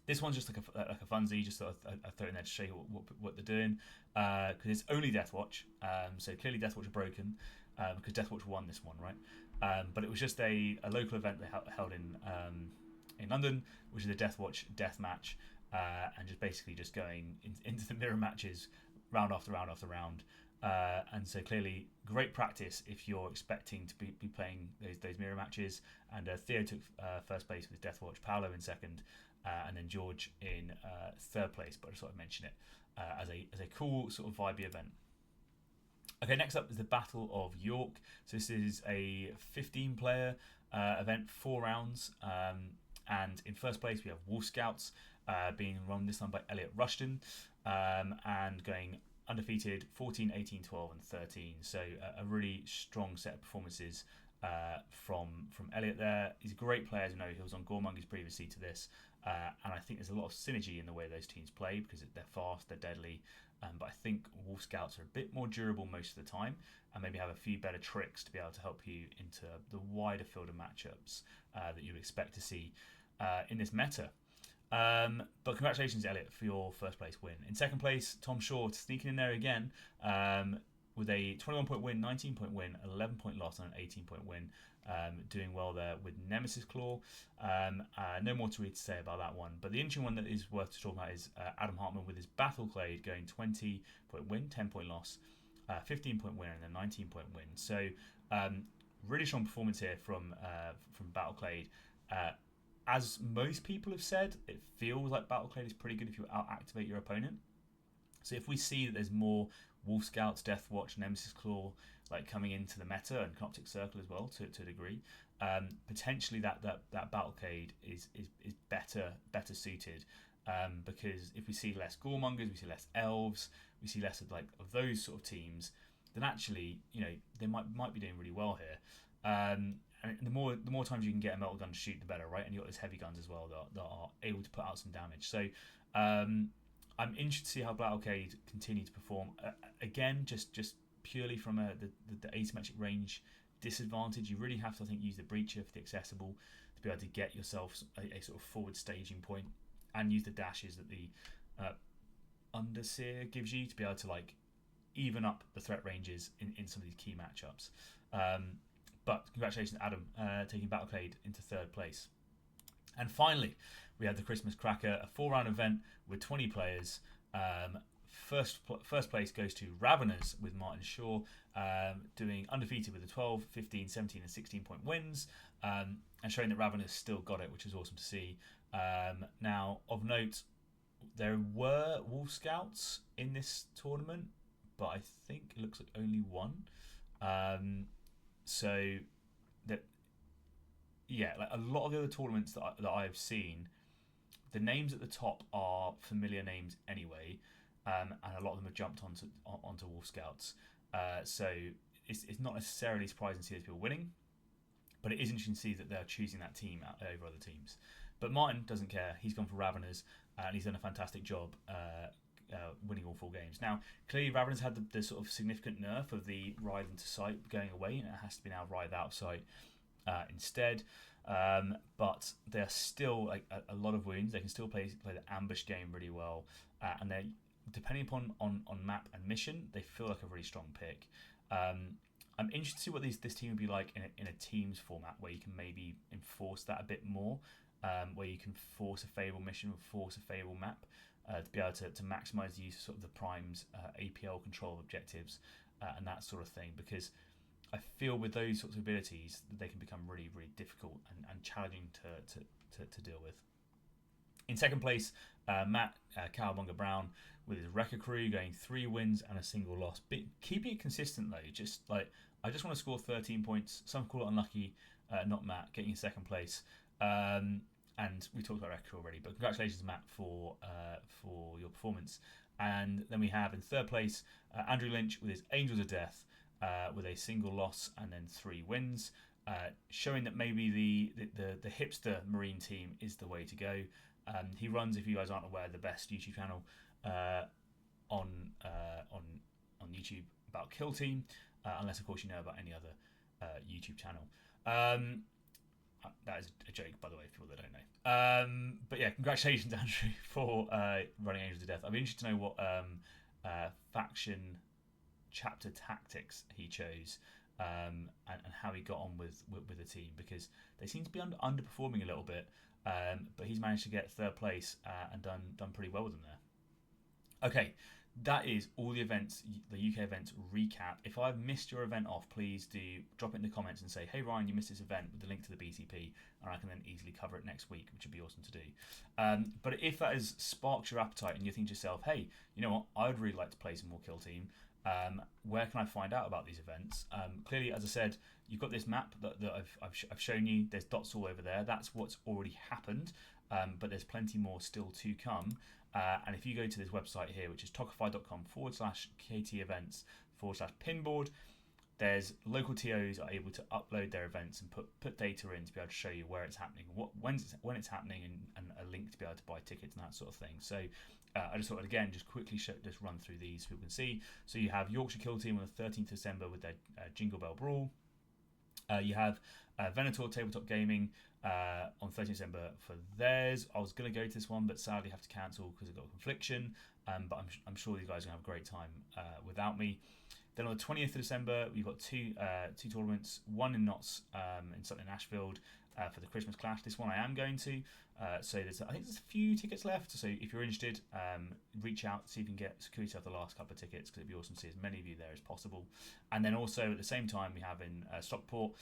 This one's just like a funsy, just sort of I throw it in there to show you what they're doing, because it's only Deathwatch. So clearly Deathwatch are broken, because Deathwatch won this one, right? But it was just a local event they held in London, which is a Deathwatch death match, and just basically just going into the mirror matches round after round after round. And so clearly great practice if you're expecting to be playing those mirror matches. And Theo took first place with Deathwatch, Paolo in second, and then George in third place. But I just sort of mention it as a cool sort of vibey event. Okay, next up is the Battle of York. So this is a 15-player event, 4 rounds. And in first place we have Wolf Scouts, being run this time by Elliot Rushton, and going undefeated 14, 18, 12 and 13. So a really strong set of performances from Elliot there. He's a great player, as you know. He was on Goremongers previously to this, and I think there's a lot of synergy in the way those teams play, because they're fast, they're deadly, but I think Wolf Scouts are a bit more durable most of the time, and maybe have a few better tricks to be able to help you into the wider field of matchups that you would expect to see in this meta. But congratulations, Elliot, for your first place win. In second place, Tom Shaw sneaking in there again, with a 21-point win, 19-point win, 11-point loss, and an 18-point win. Doing well there with Nemesis Claw. No more to read to say about that one. But the interesting one that is worth to talk about is Adam Hartman with his Battle Clade going 20-point win, 10-point loss, 15-point win, and a 19-point win. So really strong performance here from Battle Clade. As most people have said, it feels like Battle Clade is pretty good if you out-activate your opponent. So if we see that there's more Wolf Scouts, Deathwatch, Nemesis Claw like coming into the meta, and Canoptic Circle as well to a degree, potentially that Battle Clade is better suited, because if we see less Goremongers, we see less Elves, we see less of those sort of teams, then actually they might be doing really well here. And the more times you can get a metal gun to shoot, the better, right? And you've got those heavy guns as well that are able to put out some damage. So I'm interested to see how Battle Clade continue to perform. Again, just purely from the asymmetric range disadvantage, you really have to, I think, use the Breacher for the accessible to be able to get yourself a sort of forward staging point, and use the dashes that the Underseer gives you to be able to even up the threat ranges in some of these key matchups. But congratulations, Adam, taking Battle Clade into third place. And finally, we had the Christmas Cracker, a 4-round event with 20 players. First place goes to Raveners with Martin Shaw, doing undefeated with the 12, 15, 17 and 16-point wins, and showing that Raveners still got it, which is awesome to see. Now, of note, there were Wolf Scouts in this tournament, but I think it looks like only one. So that, yeah, a lot of the other tournaments that I've seen, the names at the top are familiar names anyway, and a lot of them have jumped onto Wolf Scouts. So it's not necessarily surprising to see those people winning, but it is interesting to see that they're choosing that team over other teams. But Martin doesn't care. He's gone for Raveners, and he's done a fantastic job winning all 4 games. Now, clearly Raveners had the sort of significant nerf of the ride into sight going away, and it has to be now ride out sight instead. But they're still a lot of wounds. They can still play the ambush game really well, and they, depending upon on map and mission, they feel like a really strong pick. I'm interested to see what this team would be like in a teams format, where you can maybe enforce that a bit more, where you can force a favourable mission or force a favourable map, to be able to maximise the use of sort of the Prime's APL control objectives and that sort of thing, because I feel with those sorts of abilities that they can become really, really difficult and challenging to deal with. In second place, Matt Cowabunga Brown with his Wrecker Crew going 3 wins and a single loss. But keeping it consistent though, I just want to score 13 points. Some call it unlucky, not Matt, getting in second place. And we talked about Wrecker Crew already, but congratulations, Matt, for your performance. And then we have in third place Andrew Lynch with his Angels of Death, with a single loss and then 3 wins, showing that maybe the hipster Marine team is the way to go. He runs, if you guys aren't aware, the best YouTube channel on YouTube about Killteam, unless of course you know about any other YouTube channel. that is a joke, by the way, for people that don't know. But yeah, congratulations, Andrew, for running Angels of Death. I'd be interested to know what faction chapter tactics he chose, and how he got on with the team, because they seem to be underperforming a little bit, but he's managed to get third place and done pretty well with them there. Okay, that is all the events, the UK events recap. If I've missed your event off, please do drop it in the comments and say, hey Ryan, you missed this event, with the link to the BCP, and I can then easily cover it next week, which would be awesome to do. But if that has sparked your appetite and you think to yourself, hey, you know what, I would really like to play some more Killteam, where can I find out about these events? Clearly, as I said, you've got this map that I've shown you. There's dots all over there. That's what's already happened, but there's plenty more still to come. And if you go to this website here, which is talkify.com/KT events/pinboard, there's local TOs are able to upload their events and put data in to be able to show you where it's happening, when it's happening, and a link to be able to buy tickets and that sort of thing. So I just thought, again, just quickly just run through these so people can see. So you have Yorkshire Killteam on the 13th of December with their Jingle Bell Brawl. You have Venator Tabletop Gaming on 13th December for theirs. I was going to go to this one, but sadly have to cancel because I've got a confliction. But I'm sure these guys are going to have a great time without me. Then on the 20th of December, we've got two tournaments. One in Notts in Sutton, Ashfield, for the Christmas Clash. This one I am going to. So I think there's a few tickets left. So if you're interested, reach out, see if you can secure yourself the last couple of tickets, because it'd be awesome to see as many of you there as possible. And then also at the same time, we have in Stockport,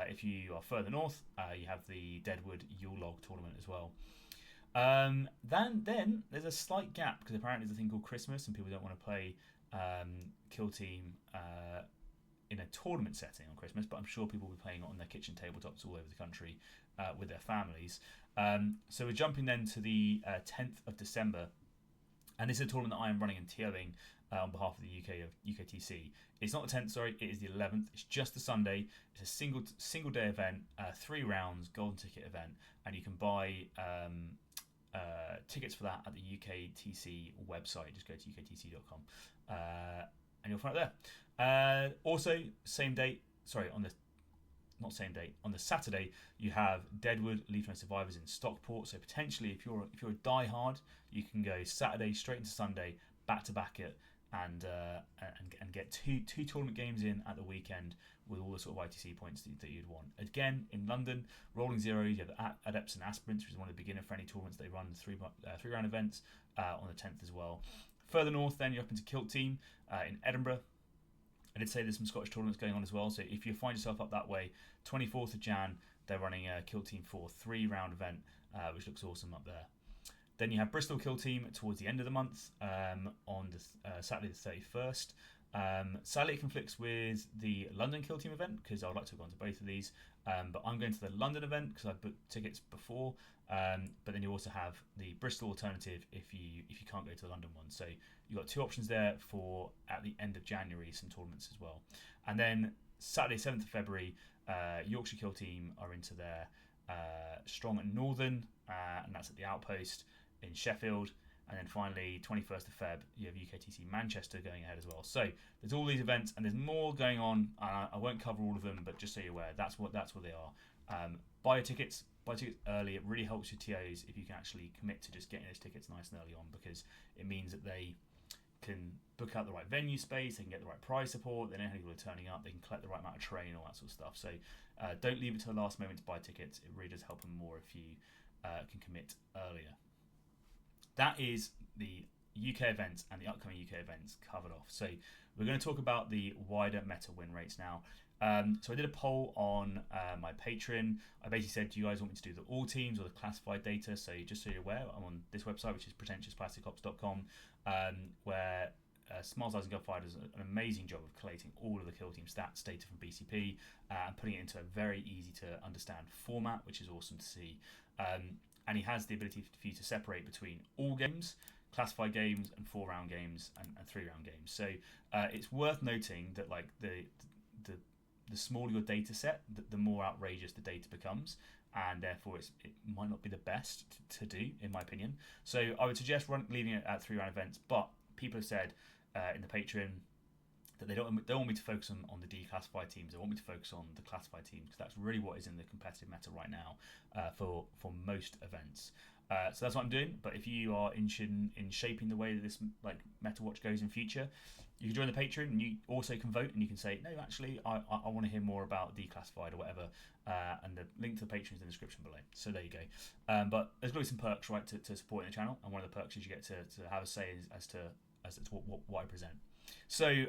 if you are further north, you have the Deadwood Yule Log tournament as well. Then there's a slight gap, because apparently there's a thing called Christmas and people don't want to play Killteam in a tournament setting on Christmas, but I'm sure people will be playing it on their kitchen tabletops all over the country with their families. So we're jumping then to the 10th of December, and this is a tournament that I am running and TOing on behalf of the UKTC. It's not the 10th, sorry, it is the 11th. It's just the Sunday. It's a single day event, 3 rounds, golden ticket event, and you can buy tickets for that at the UKTC website. Just go to uktc.com and you'll find it there. Also, on the Saturday, you have Deadwood Leave No Survivors in Stockport. So potentially, if you're a diehard, you can go Saturday straight into Sunday, back to back it, and get two tournament games in at the weekend with all the sort of ITC points that you'd want. Again, in London, Rolling Zeros, you have Adepts and Aspirants, which is one of the beginner-friendly tournaments. They run three-round events on the 10th as well. Further north, then, you're up into Killteam in Edinburgh. I did say there's some Scottish tournaments going on as well, so if you find yourself up that way, 24th of Jan, they're running a Killteam 4 3-round event, which looks awesome up there. Then you have Bristol Killteam towards the end of the month on the Saturday the 31st. Sadly, it conflicts with the London Killteam event, because I would like to go on to both of these, but I'm going to the London event because I booked tickets before. But then you also have the Bristol alternative if you can't go to the London one. So you've got 2 options there for at the end of January, some tournaments as well. And then Saturday 7th of February, Yorkshire Killteam are into their Strong and Northern, and that's at the Outpost in Sheffield. And then finally, 21st of Feb, you have UKTC Manchester going ahead as well. So there's all these events, and there's more going on. I won't cover all of them, but just so you're aware, that's what they are. Buy your tickets early. It really helps your TOs if you can actually commit to just getting those tickets nice and early on, because it means that they can book out the right venue space, they can get the right prize support, they know how people are turning up, they can collect the right amount of train, all that sort of stuff. So don't leave it to the last moment to buy tickets. It really does help them more if you can commit earlier. That is the UK events and the upcoming UK events covered off. So we're going to talk about the wider meta win rates now. So I did a poll on my Patron. I basically said, do you guys want me to do the all teams or the classified data? So just so you're aware, I'm on this website, which is pretentiousplasticOps.com, where Smiles Eyes and Gunfire does an amazing job of collating all of the kill team stats data from BCP and putting it into a very easy to understand format, which is awesome to see. And he has the ability for you to separate between all games, classified games, and 4-round games and 3-round games. So it's worth noting that like the smaller your data set, the more outrageous the data becomes, and therefore it might not be the best to do, in my opinion. So I would suggest leaving it at 3-round events, but people have said in the Patreon that they don't want me to focus on the declassified teams. They want me to focus on the classified teams, because that's really what is in the competitive meta right now for most events. So that's what I'm doing. But if you are interested in shaping the way that this Metawatch goes in future, you can join the Patron, and you also can vote, and you can say, no, actually, I want to hear more about declassified or whatever. And the link to the Patron is in the description below. So there you go. But there's going to be some perks, right, to supporting the channel, and one of the perks is you get to have a say as to what I present. So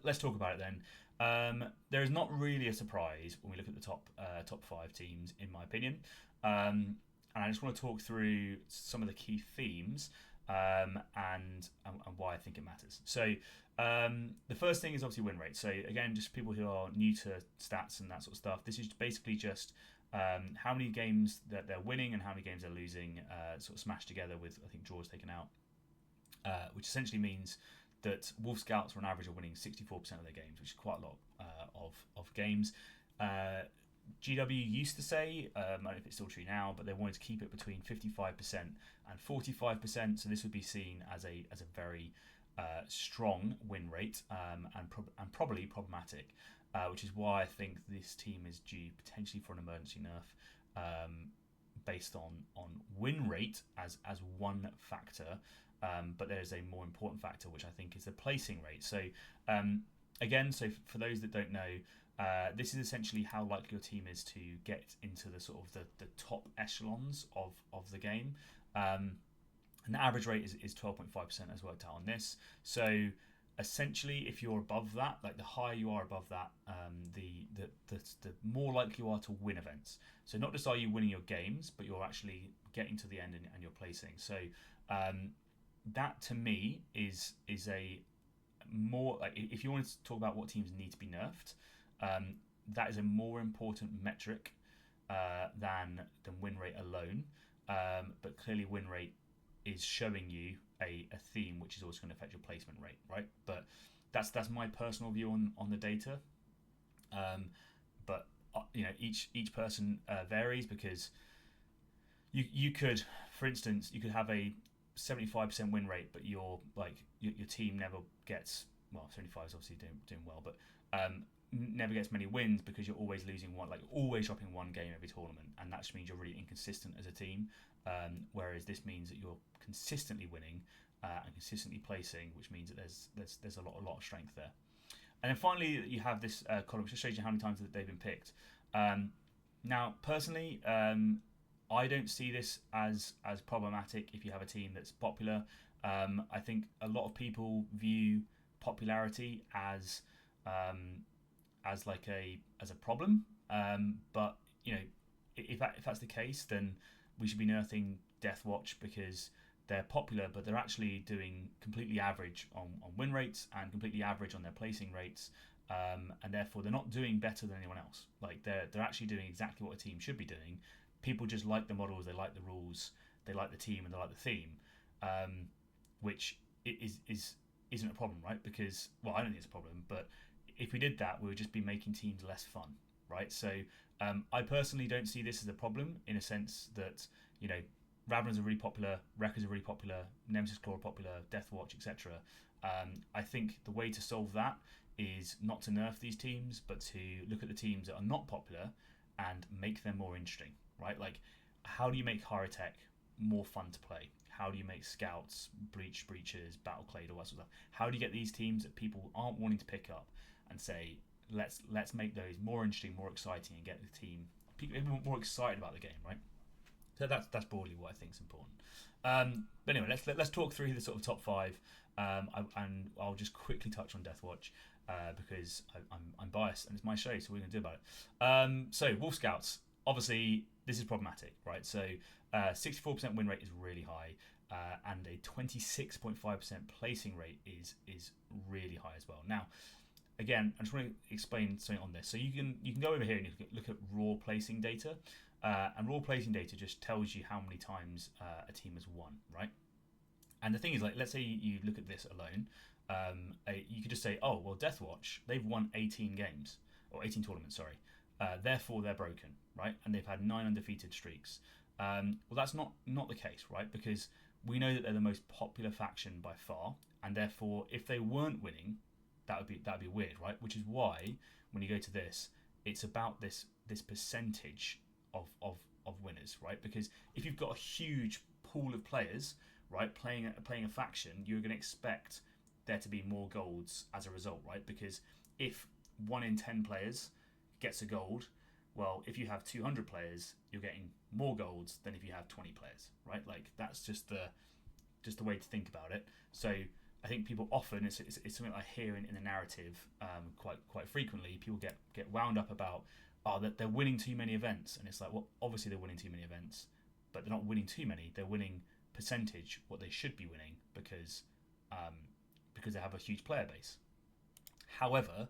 let's talk about it then. There is not really a surprise when we look at the top 5 teams, in my opinion. And I just want to talk through some of the key themes and why I think it matters. So the first thing is obviously win rate. So again, just people who are new to stats and that sort of stuff, this is basically just how many games that they're winning and how many games they're losing, sort of smashed together with, I think, draws taken out, which essentially means that Wolf Scouts on average are winning 64% of their games, which is quite a lot of games. GW used to say, I don't know if it's still true now, but they wanted to keep it between 55% and 45%. So this would be seen as a very strong win rate and probably problematic, which is why I think this team is due potentially for an emergency nerf based on win rate as one factor. But there's a more important factor, which I think is the placing rate. So again, so for those that don't know, this is essentially how likely your team is to get into the sort of the top echelons of the game. And the average rate is 12.5% as worked out on this. So essentially, if you're above that, like the higher you are above that, the more likely you are to win events. So not just are you winning your games, but you're actually getting to the end and you're placing. So that to me is a more, like, if you wanted to talk about what teams need to be nerfed, that is a more important metric than win rate alone. But clearly win rate is showing you a theme which is also going to affect your placement rate, right? But that's my personal view on the data. But each person varies, because you could, for instance, you could have a 75% win rate, but your team never gets, well, 75 is obviously doing well, but never gets many wins because you're always losing one, like always dropping one game every tournament, and that just means you're really inconsistent as a team. Whereas this means that you're consistently winning and consistently placing, which means that there's a lot of strength there. And then finally, you have this column which just shows you how many times that they've been picked. Now, personally, I don't see this as problematic if you have a team that's popular. I think a lot of people view popularity as a problem. But if that's the case, then we should be nerfing Deathwatch, because they're popular, but they're actually doing completely average on win rates and completely average on their placing rates, and therefore they're not doing better than anyone else. Like they're actually doing exactly what a team should be doing. People just like the models, they like the rules, they like the team, and they like the theme, which isn't a problem, right? Because, well, I don't think it's a problem, but if we did that, we would just be making teams less fun, right? So I personally don't see this as a problem, in a sense that, Raveners are really popular, Wreckers are really popular, Nemesis Claw are popular, Deathwatch, etc. I think the way to solve that is not to nerf these teams, but to look at the teams that are not popular and make them more interesting, right? Like, how do you make High-Tech more fun to play? How do you make Scouts, Breachers, Battleclade, all that sort of stuff? How do you get these teams that people aren't wanting to pick up and say, let's make those more interesting, more exciting, and get the team people more excited about the game, right? So that's broadly what I think is important. But anyway, let's talk through the sort of top 5, and I'll just quickly touch on Deathwatch because I'm biased and it's my show, so we're going to do about it. So Wolf Scouts, obviously this is problematic, right? So 64% win rate is really high, and a 26.5% placing rate is really high as well. Now, again, I just want to explain something on this. So you can go over here and you can look at raw placing data, and raw placing data just tells you how many times a team has won, right? And the thing is, like, let's say you look at this alone, you could just say, oh, well, Deathwatch, they've won 18 games, or 18 tournaments, sorry. Therefore, they're broken, right? And they've had 9 undefeated streaks. Well, that's not the case, right? Because we know that they're the most popular faction by far, and therefore, if they weren't winning, that would be weird, right? Which is why when you go to this, it's about this percentage of winners, right? Because if you've got a huge pool of players, right, playing a faction, you're going to expect there to be more golds as a result, right? Because if 1 in 10 players gets a gold, well, if you have 200 players, you're getting more golds than if you have 20 players, right? Like that's just the way to think about it. So I think people often, it's something I hear in the narrative quite frequently. People get wound up about that they're winning too many events, and it's like, well, obviously they're winning too many events, but they're not winning too many. They're winning percentage what they should be winning because they have a huge player base. However,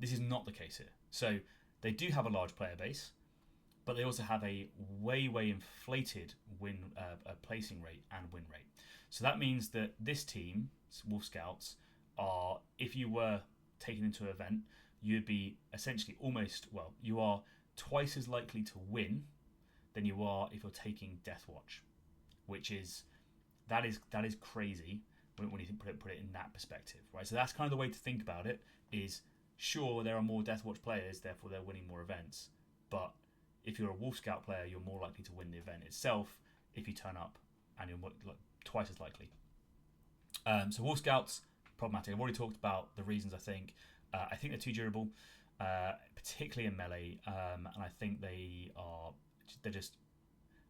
this is not the case here. So they do have a large player base, but they also have a way inflated placing rate and win rate. So that means that this team, Wolf Scouts, are, if you were taken into an event, you'd be essentially you are twice as likely to win than you are if you're taking Deathwatch, which is that is crazy when you put it in that perspective, right? So that's kind of the way to think about it. Is sure there are more Deathwatch players, therefore they're winning more events, but if you're a Wolf Scout player, you're more likely to win the event itself if you turn up, and you're twice as likely. So Wolf Scouts, problematic. I've already talked about the reasons. I think they're too durable, particularly in melee, and I think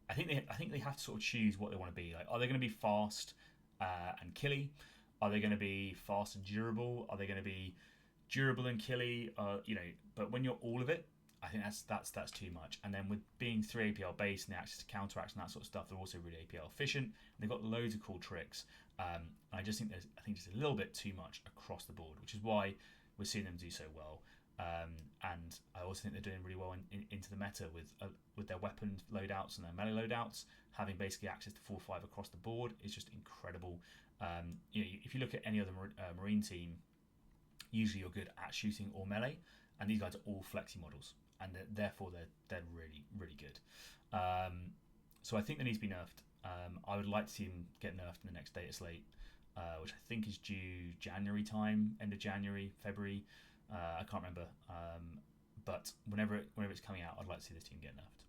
I think they have to sort of choose what they want to be. Like, are they going to be fast and killy? Are they going to be fast and durable? Are they going to be durable and killy? But when you're all of it, I think that's too much. And then with being 3 APL based and the access to counteract and that sort of stuff, they're also really APL efficient. And they've got loads of cool tricks. I just think just a little bit too much across the board, which is why we're seeing them do so well. And I also think they're doing really well into the meta with their weapon loadouts and their melee loadouts. Having basically access to 4/5 across the board is just incredible. If you look at any other Marine team, usually you're good at shooting or melee, and these guys are all flexi models, and therefore they're really really good. So I think they need to be nerfed. I would like to see them get nerfed in the next data slate, which I think is due January time, end of January, February. I can't remember, but whenever it's coming out, I'd like to see this team get nerfed.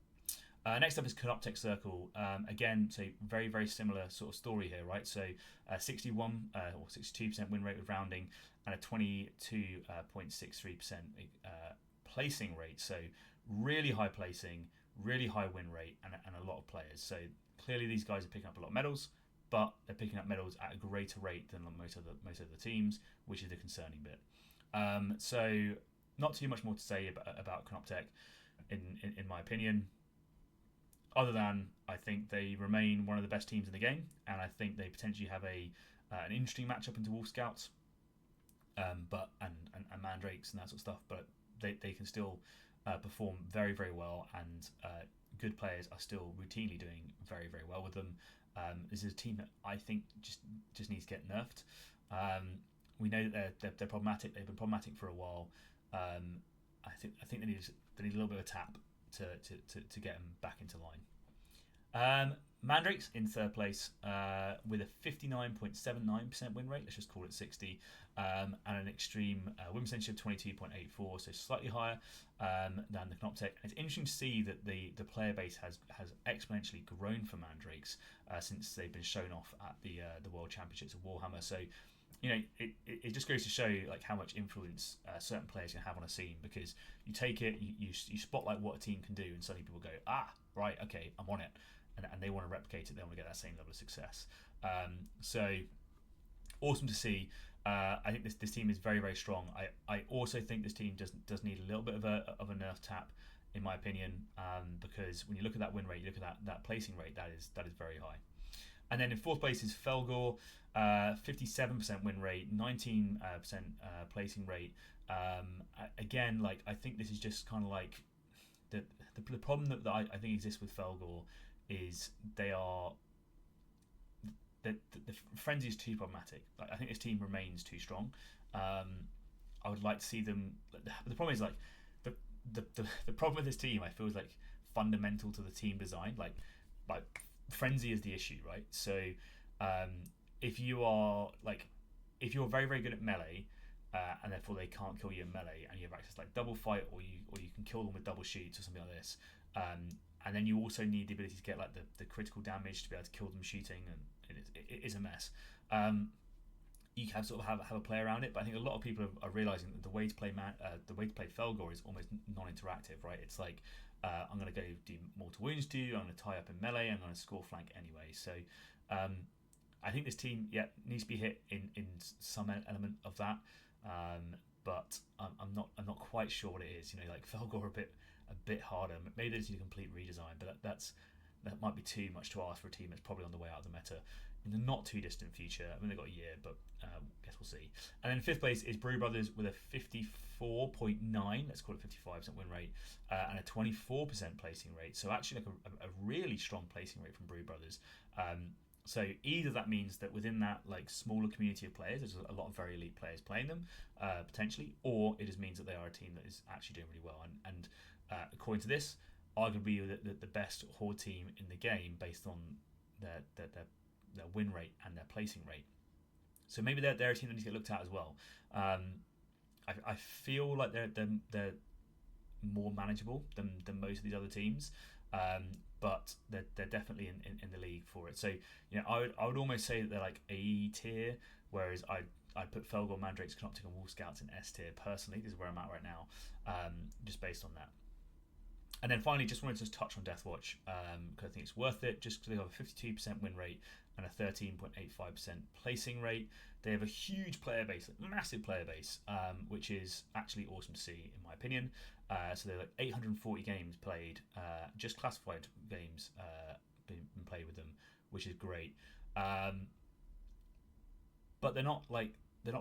Next up is Canoptech Circle. Again, so very very similar sort of story here, right? So 61 or 62% win rate with rounding, and a 22.63% placing rate. So really high placing, really high win rate, and a lot of players. So clearly these guys are picking up a lot of medals, but they're picking up medals at a greater rate than most of the teams, which is the concerning bit. So not too much more to say about Canoptech in my opinion, other than I think they remain one of the best teams in the game, and I think they potentially have an interesting matchup into Wolf Scouts, but Mandrakes and that sort of stuff. But they can still perform very very well, and good players are still routinely doing very very well with them. This is a team that I think just needs to get nerfed. We know that they're problematic. They've been problematic for a while. I think they need a little bit of a tap to get them back into line. Mandrakes in third place with a 59.79% win rate. Let's just call it 60, and an extreme win percentage of 22.84, so slightly higher than the Canoptech. And it's interesting to see that the player base has exponentially grown for Mandrakes since they've been shown off at the World Championships of Warhammer. So it just goes to show like how much influence certain players can have on a scene, because you take it, you spotlight what a team can do, and suddenly people go, right, okay, I'm on it, and they want to replicate it. They want to get that same level of success. So awesome to see. I think this team is very very strong. I also think this team does need a little bit of a nerf tap, in my opinion, because when you look at that win rate, you look at that placing rate, that is very high. And then in fourth place is Felgor, 57% win rate, 19% placing rate. Again, like I think this is just kind of like the problem that I think exists with Felgor is the frenzy is too problematic. Like I think this team remains too strong. I would like to see them. The problem is like the problem with this team, I feel, is like fundamental to the team design. Like frenzy is the issue, right? So if you're very very good at melee, and therefore they can't kill you in melee, and you have access to like double fight, or you can kill them with double shoots or something like this. And then you also need the ability to get like the critical damage to be able to kill them shooting, and it is a mess. You can sort of have a play around it, but I think a lot of people are realizing that the way to play Felgor is almost non-interactive, right? It's like I'm going to go do mortal wounds to you, I'm going to tie up in melee, I'm going to score flank anyway. So I think this team needs to be hit in some element of that, but I'm not quite sure what it is. You know, like Felgor a bit harder. Maybe they just need a complete redesign, but that might be too much to ask for a team that's probably on the way out of the meta in the not too distant future. I mean, they've got a year, but guess we'll see. And then fifth place is Brew Brothers with a 54.9, let's call it 55% win rate, and a 24% placing rate. So actually like a really strong placing rate from Brew Brothers. So either that means that within that like smaller community of players, there's a lot of very elite players playing them, potentially, or it just means that they are a team that is actually doing really well. And according to this, arguably the best horde team in the game based on their win rate and their placing rate. So maybe they're a team that needs to get looked at as well. I feel like they're more manageable than most of these other teams, but they're definitely in the league for it. So you know, I would almost say that they're like A tier, whereas I'd put Felgor, Mandrakes, Canoptic, and Wolf Scouts in S tier personally. This is where I'm at right now, just based on that. And then finally, just wanted to touch on Deathwatch because I think it's worth it, just because they have a 52% win rate and a 13.85% placing rate. They have a huge player base, a massive player base, which is actually awesome to see, in my opinion. So they're like 840 games played, just classified games been played with them, which is great. But they're not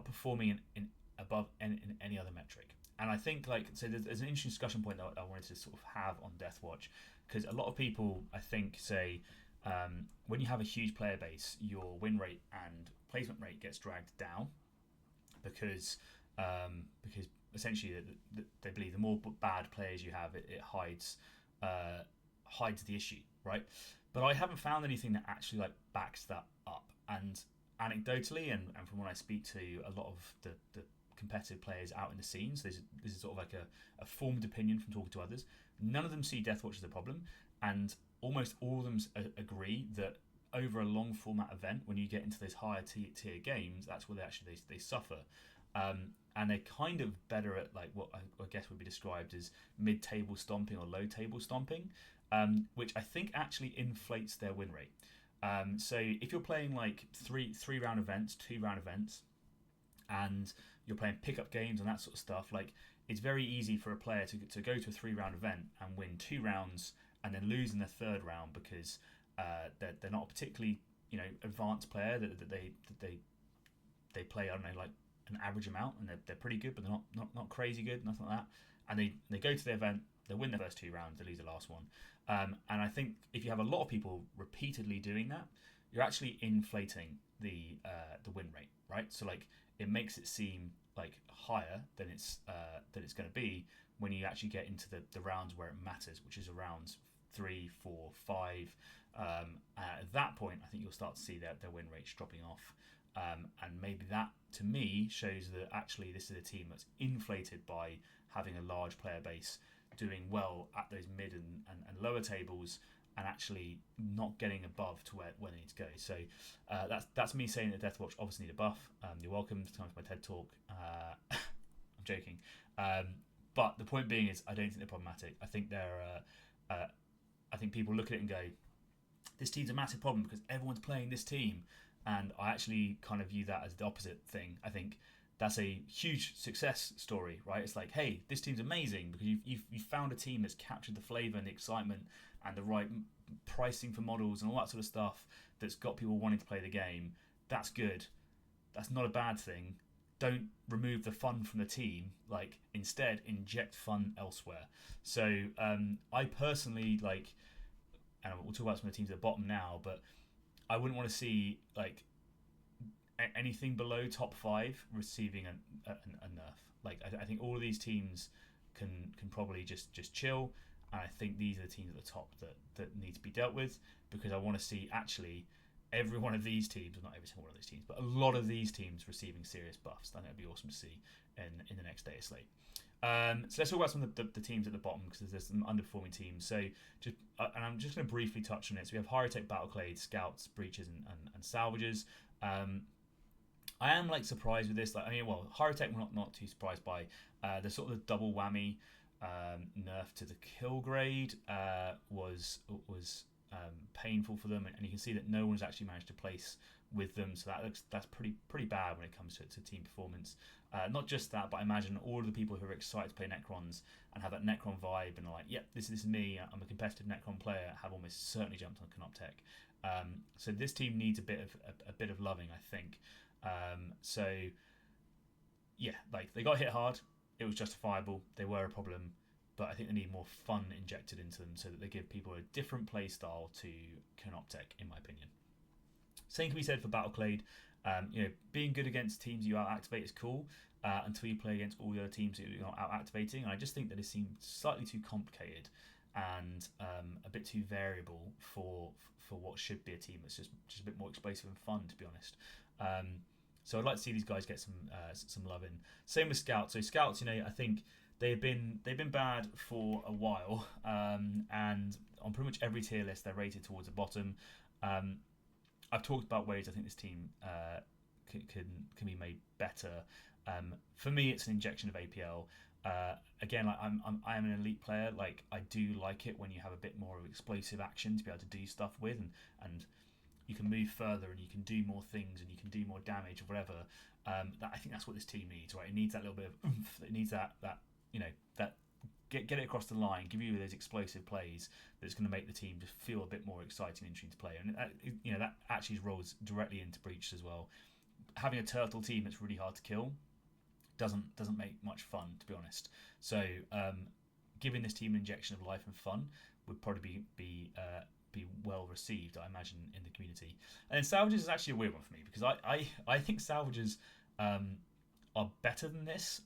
performing in above in any other metric. And I think so there's an interesting discussion point that I wanted to sort of have on Deathwatch, because a lot of people I think say when you have a huge player base, your win rate and placement rate gets dragged down because essentially they believe the more bad players you have, it hides the issue, right? But I haven't found anything that actually like backs that up. And anecdotally, and from when I speak to a lot of the competitive players out in the scenes, this is sort of like a formed opinion from talking to others. None of them see Deathwatch as a problem, and almost all of them agree that over a long format event, when you get into those higher tier games, that's where they suffer. And they're kind of better at like what I guess would be described as mid-table stomping or low-table stomping, which I think actually inflates their win rate. So if you're playing like three round events, 2 round events, and you're playing pickup games and that sort of stuff, like it's very easy for a player to go to a 3 round event and win 2 rounds and then lose in the 3rd round because they're not a particularly advanced player, that they play, I don't know, like an average amount, and they're pretty good, but they're not crazy good, nothing like that. And they go to the event, they win the first 2 rounds, they lose the last one. And I think if you have a lot of people repeatedly doing that, you're actually inflating the win rate, right? So like it makes it seem like higher than it's going to be when you actually get into the rounds where it matters, which is rounds 3, 4, 5. At that point, I think you'll start to see their win rates dropping off. And maybe that, to me, shows that actually this is a team that's inflated by having a large player base, doing well at those mid and lower tables, and actually not getting above to where they need to go. So that's me saying that Deathwatch obviously need a buff. You're welcome to come to my TED Talk. I'm joking. But the point being is I don't think they're problematic. I think I think people look at it and go, this team's a massive problem because everyone's playing this team. And I actually kind of view that as the opposite thing. I think that's a huge success story, right? It's like, hey, this team's amazing because you've found a team that's captured the flavour and the excitement and the right pricing for models and all that sort of stuff that's got people wanting to play the game. That's good. That's not a bad thing. Don't remove the fun from the team. Like, instead, inject fun elsewhere. So I personally, like, and we'll talk about some of the teams at the bottom now, but I wouldn't want to see like anything below top 5 receiving a nerf. Like I think all of these teams can probably just chill, and I think these are the teams at the top that need to be dealt with, because I want to see actually every one of these teams, well, not every single one of these teams, but a lot of these teams receiving serious buffs. I think it'd be awesome to see in the next day slate. So let's talk about some of the teams at the bottom, because there's some underperforming teams. So and I'm just going to briefly touch on it. So we have Hyrotech, Battleclade, Scouts, Breaches, and Salvagers. I am surprised with this. Hyrotech we're not too surprised by. The sort of the double whammy nerf to the kill grade was painful for them, and you can see that no one's actually managed to place with them. So that's pretty bad when it comes to team performance. Not just that, but I imagine all of the people who are excited to play Necrons and have that Necron vibe and are like, yep, this is me, I'm a competitive Necron player, have almost certainly jumped on Canoptech. So this team needs a bit of loving, I think. They got hit hard. It was justifiable. They were a problem, but I think they need more fun injected into them so that they give people a different play style to Canoptech, in my opinion. Same can be said for Battleclade. Being good against teams you out-activate is cool until you play against all the other teams that you're not out-activating. And I just think that it seems slightly too complicated and a bit too variable for what should be a team that's just a bit more explosive and fun, to be honest. So I'd like to see these guys get some love in. Same with Scouts. So Scouts, I think they've been bad for a while, and on pretty much every tier list they're rated towards the bottom. I've talked about ways I think this team can be made better. For me, it's an injection of APL. Again, I am an elite player. I do like it when you have a bit more of explosive action to be able to do stuff with, and you can move further and you can do more things and you can do more damage or whatever. I think that's what this team needs, right? It needs that little bit of oomph. It needs that get it across the line, give you those explosive plays that's going to make the team just feel a bit more exciting and interesting to play. And that actually rolls directly into Breach as well. Having a turtle team that's really hard to kill doesn't make much fun, to be honest. So giving this team an injection of life and fun would probably be well received, I imagine, in the community. And then Salvagers is actually a weird one for me, because I think Salvagers are better than this,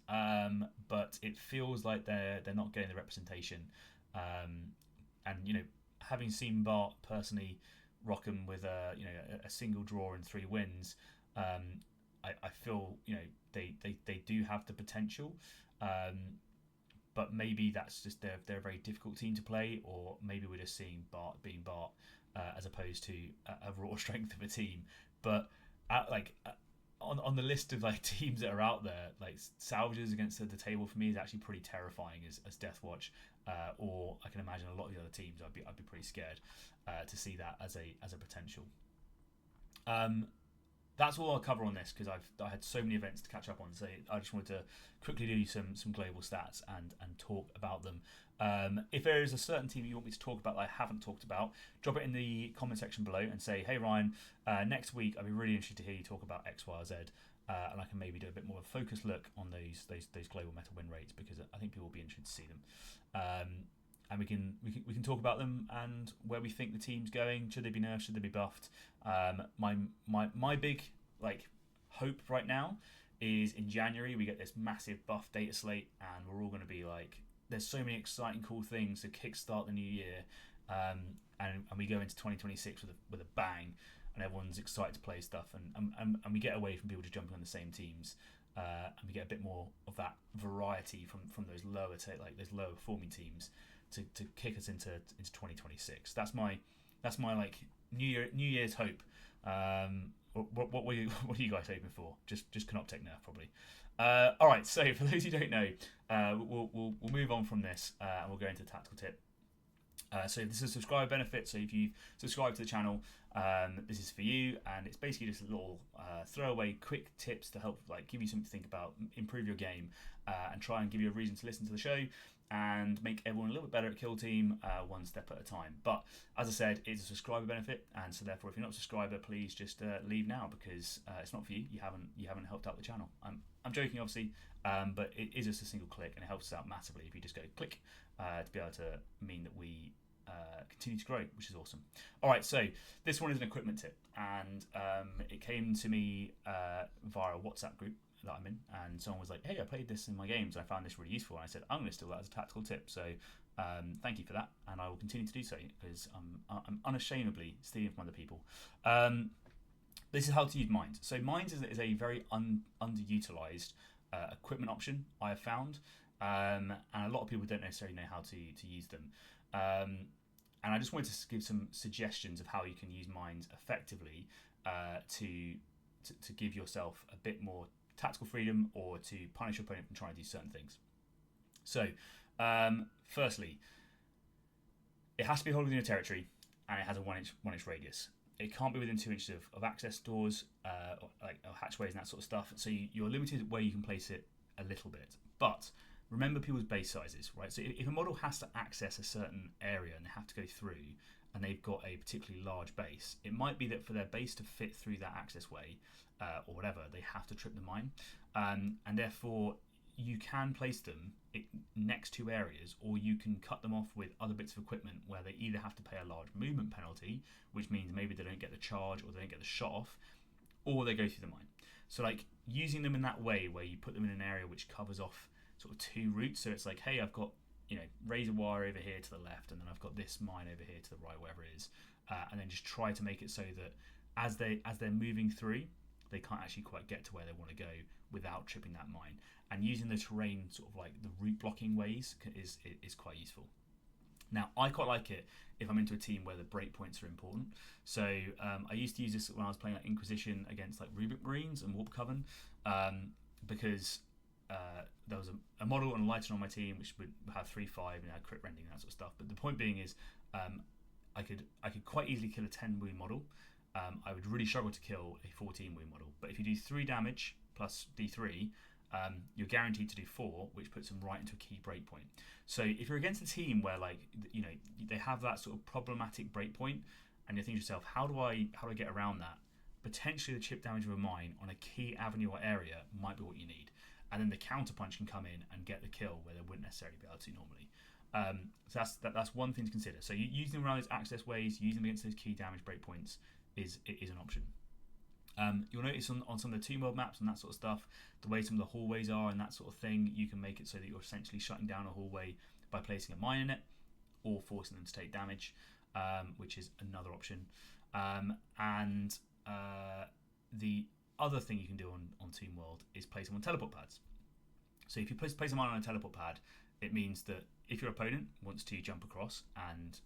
but it feels like they're not getting the representation. And having seen Bart personally rock them with a single draw and 3 wins, I feel they do have the potential. But maybe that's just they're a very difficult team to play, or maybe we're just seeing Bart being Bart as opposed to a raw strength of a team. But on the list of teams that are out there, Salvagers against the table for me is actually pretty terrifying as Deathwatch, or I can imagine a lot of the other teams. I'd be pretty scared to see that as a potential. That's all I'll cover on this, because I had so many events to catch up on. So I just wanted to quickly do some global stats and talk about them. If there is a certain team you want me to talk about that I haven't talked about, drop it in the comment section below and say, hey Ryan, next week I'd be really interested to hear you talk about X, Y, or Z, and I can maybe do a bit more of a focused look on those global meta win rates, because I think people will be interested to see them. And we can talk about them and where we think the team's going. Should they be nerfed? Should they be buffed? My big hope right now is in January we get this massive buff data slate, and we're all going to be there's so many exciting, cool things to kickstart the new year, and we go into 2026 with a bang, and everyone's excited to play stuff, and we get away from people just jumping on the same teams, and we get a bit more of that variety from those lower performing teams to kick us into 2026. That's my New Year's hope. What are you guys hoping for? Just Canoptech nerf, probably. All right. So for those who don't know, we'll move on from this and we'll go into the tactical tip. So this is a subscriber benefit. So if you subscribe to the channel, this is for you, and it's basically just a little throwaway quick tips to help give you something to think about, improve your game, and try and give you a reason to listen to the show and make everyone a little bit better at Killteam, one step at a time. But as I said, it's a subscriber benefit, and so therefore if you're not a subscriber, please just leave now, because it's not for you. You haven't helped out the channel. I'm joking, obviously, but it is just a single click, and it helps us out massively if you just go click to be able to mean that we continue to grow, which is awesome. All right, so this one is an equipment tip, and it came to me via a WhatsApp group that I'm in, and someone was like, hey, I played this in my games and I found this really useful, and I said I'm going to steal that as a tactical tip. So Thank you for that, and I will continue to do so because I'm unashamedly stealing from other people. This is how to use mines. So mines is a very underutilized equipment option I have found, and a lot of people don't necessarily know how to use them. And I just wanted to give some suggestions of how you can use mines effectively to give yourself a bit more tactical freedom or to punish your opponent from trying to do certain things. So, firstly, it has to be held within your territory, and it has a 1 inch radius. It can't be within 2 inches of access doors, or hatchways and that sort of stuff. So you're limited where you can place it a little bit. But remember people's base sizes, right? So if a model has to access a certain area and they have to go through, and they've got a particularly large base, it might be that for their base to fit through that access way or whatever, they have to trip the mine, and therefore you can place them next to areas, or you can cut them off with other bits of equipment where they either have to pay a large movement penalty, which means maybe they don't get the charge or they don't get the shot off, or they go through the mine. So like using them in that way where you put them in an area which covers off sort of two routes, so it's like, hey, I've got razor wire over here to the left, and then I've got this mine over here to the right, whatever it is, and then just try to make it so that as they're moving through, they can't actually quite get to where they want to go without tripping that mine. And using the terrain sort of like the route blocking ways is quite useful. Now, I quite like it if I'm into a team where the breakpoints are important. So I used to use this when I was playing like Inquisition against like Rubik Marines and Warp Coven, because there was a model and a lighter on my team which would have 3/5 and had crit rending and that sort of stuff. But the point being is, I could quite easily kill a 10 wound model. I would really struggle to kill a 14 wound model. But if you do 3 damage plus D3, you're guaranteed to do 4, which puts them right into a key breakpoint. So if you're against a team where they have that sort of problematic breakpoint, and you're thinking to yourself, how do I get around that? Potentially the chip damage of a mine on a key avenue or area might be what you need. And then the counterpunch can come in and get the kill where they wouldn't necessarily be able to normally. So that's one thing to consider. So using them around those access ways, using them against those key damage breakpoints is an option. You'll notice on some of the 2 world maps and that sort of stuff, the way some of the hallways are and that sort of thing, you can make it so that you're essentially shutting down a hallway by placing a mine in it or forcing them to take damage, which is another option. And the other thing you can do on Team World is place them on teleport pads. So if you place a mine on a teleport pad, it means that if your opponent wants to jump across and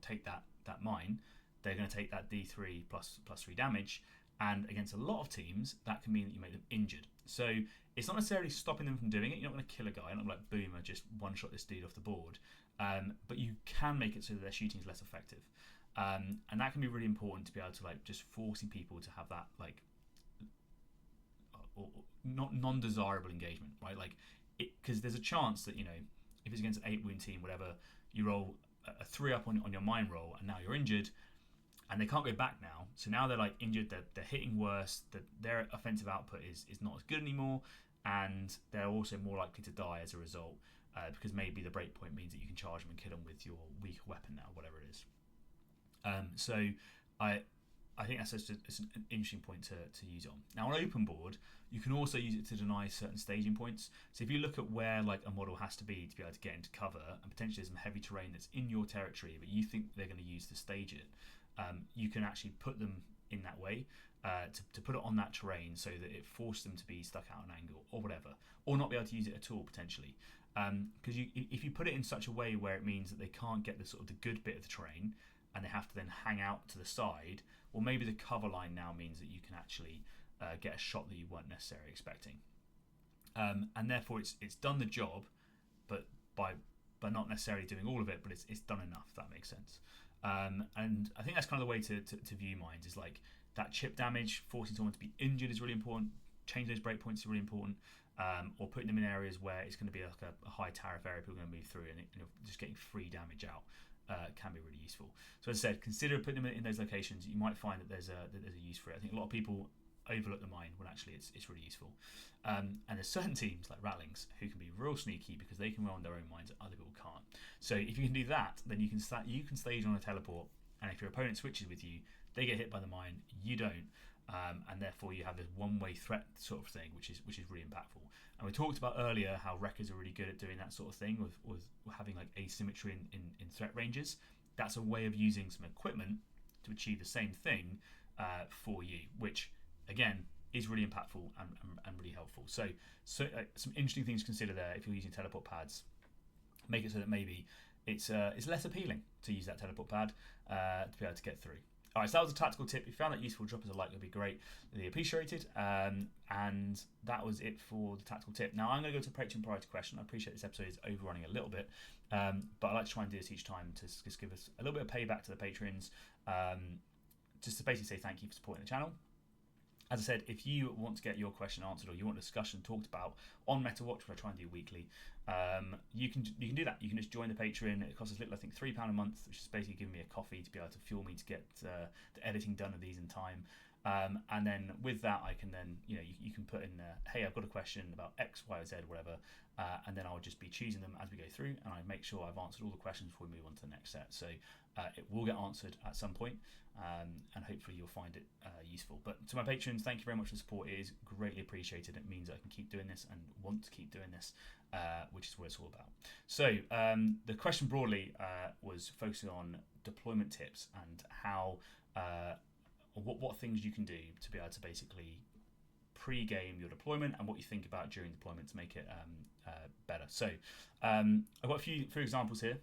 take that mine, they're going to take that D3 plus 3 damage. And against a lot of teams, that can mean that you make them injured. So it's not necessarily stopping them from doing it. You're not going to kill a guy. You're not like, boom, I just one-shot this dude off the board. But you can make it so that their shooting is less effective. And that can be really important to be able to like just forcing people to have that like or not non-desirable engagement, right? Like, because there's a chance that if it's against an 8 wound team, whatever, you roll a 3 up on your mine roll, and now you're injured. And they can't go back now. So now they're like injured, they're hitting worse, their offensive output is not as good anymore, and they're also more likely to die as a result, because maybe the breakpoint means that you can charge them and kill them with your weaker weapon now, whatever it is. So I think that's it's an interesting point to use on. Now on open board, you can also use it to deny certain staging points. So if you look at where like a model has to be able to get into cover, and potentially there's some heavy terrain that's in your territory, but you think they're going to use to stage it, you can actually put them in that way, to put it on that terrain so that it forces them to be stuck out an angle or whatever, or not be able to use it at all potentially. Because if you put it in such a way where it means that they can't get the sort of the good bit of the terrain, and they have to then hang out to the side, well, maybe the cover line now means that you can actually get a shot that you weren't necessarily expecting, and therefore it's done the job, but by not necessarily doing all of it, but it's done enough, if that makes sense. And I think that's kind of the way to view mines, is like that chip damage, forcing someone to be injured is really important, change those breakpoints is really important, or putting them in areas where it's going to be like a high tariff area people are going to move through, and just getting free damage out can be really useful. So as I said, consider putting them in those locations. You might find that there's a use for it. I think a lot of people overlook the mine when actually it's really useful. And there's certain teams like Rattlings who can be real sneaky because they can run their own mines that other people can't. So if you can do that, then you can stage on a teleport, and if your opponent switches with you, they get hit by the mine, you don't, and therefore you have this one-way threat sort of thing, which is really impactful. And we talked about earlier how wreckers are really good at doing that sort of thing with having like asymmetry in threat ranges. That's a way of using some equipment to achieve the same thing for you, which again is really impactful and really helpful. So some interesting things to consider there if you're using teleport pads. Make it so that maybe it's less appealing to use that teleport pad to be able to get through. All right, so that was a tactical tip. If you found that useful, drop us a like. It'd be great. Really appreciated. And that was it for the tactical tip. Now I'm going to go to Patron priority question. I appreciate this episode is overrunning a little bit, but I like to try and do this each time to just give us a little bit of payback to the patrons, just to basically say thank you for supporting the channel. As I said, if you want to get your question answered or you want discussion talked about on Metawatch, which I try and do weekly, you can do that. You can just join the Patreon. It costs us little, I think £3 a month, which is basically giving me a coffee to be able to fuel me to get the editing done of these in time. And then with that, I can then, you can put in there, hey, I've got a question about X, Y, or Z, whatever, and then I'll just be choosing them as we go through, and I make sure I've answered all the questions before we move on to the next set. So it will get answered at some point, and hopefully you'll find it useful. But to my patrons, thank you very much for the support. It is greatly appreciated. It means I can keep doing this and want to keep doing this, which is what it's all about. So the question broadly was focusing on deployment tips and how what things you can do to be able to basically pre-game your deployment and what you think about during deployment to make it better. So I've got a few examples here,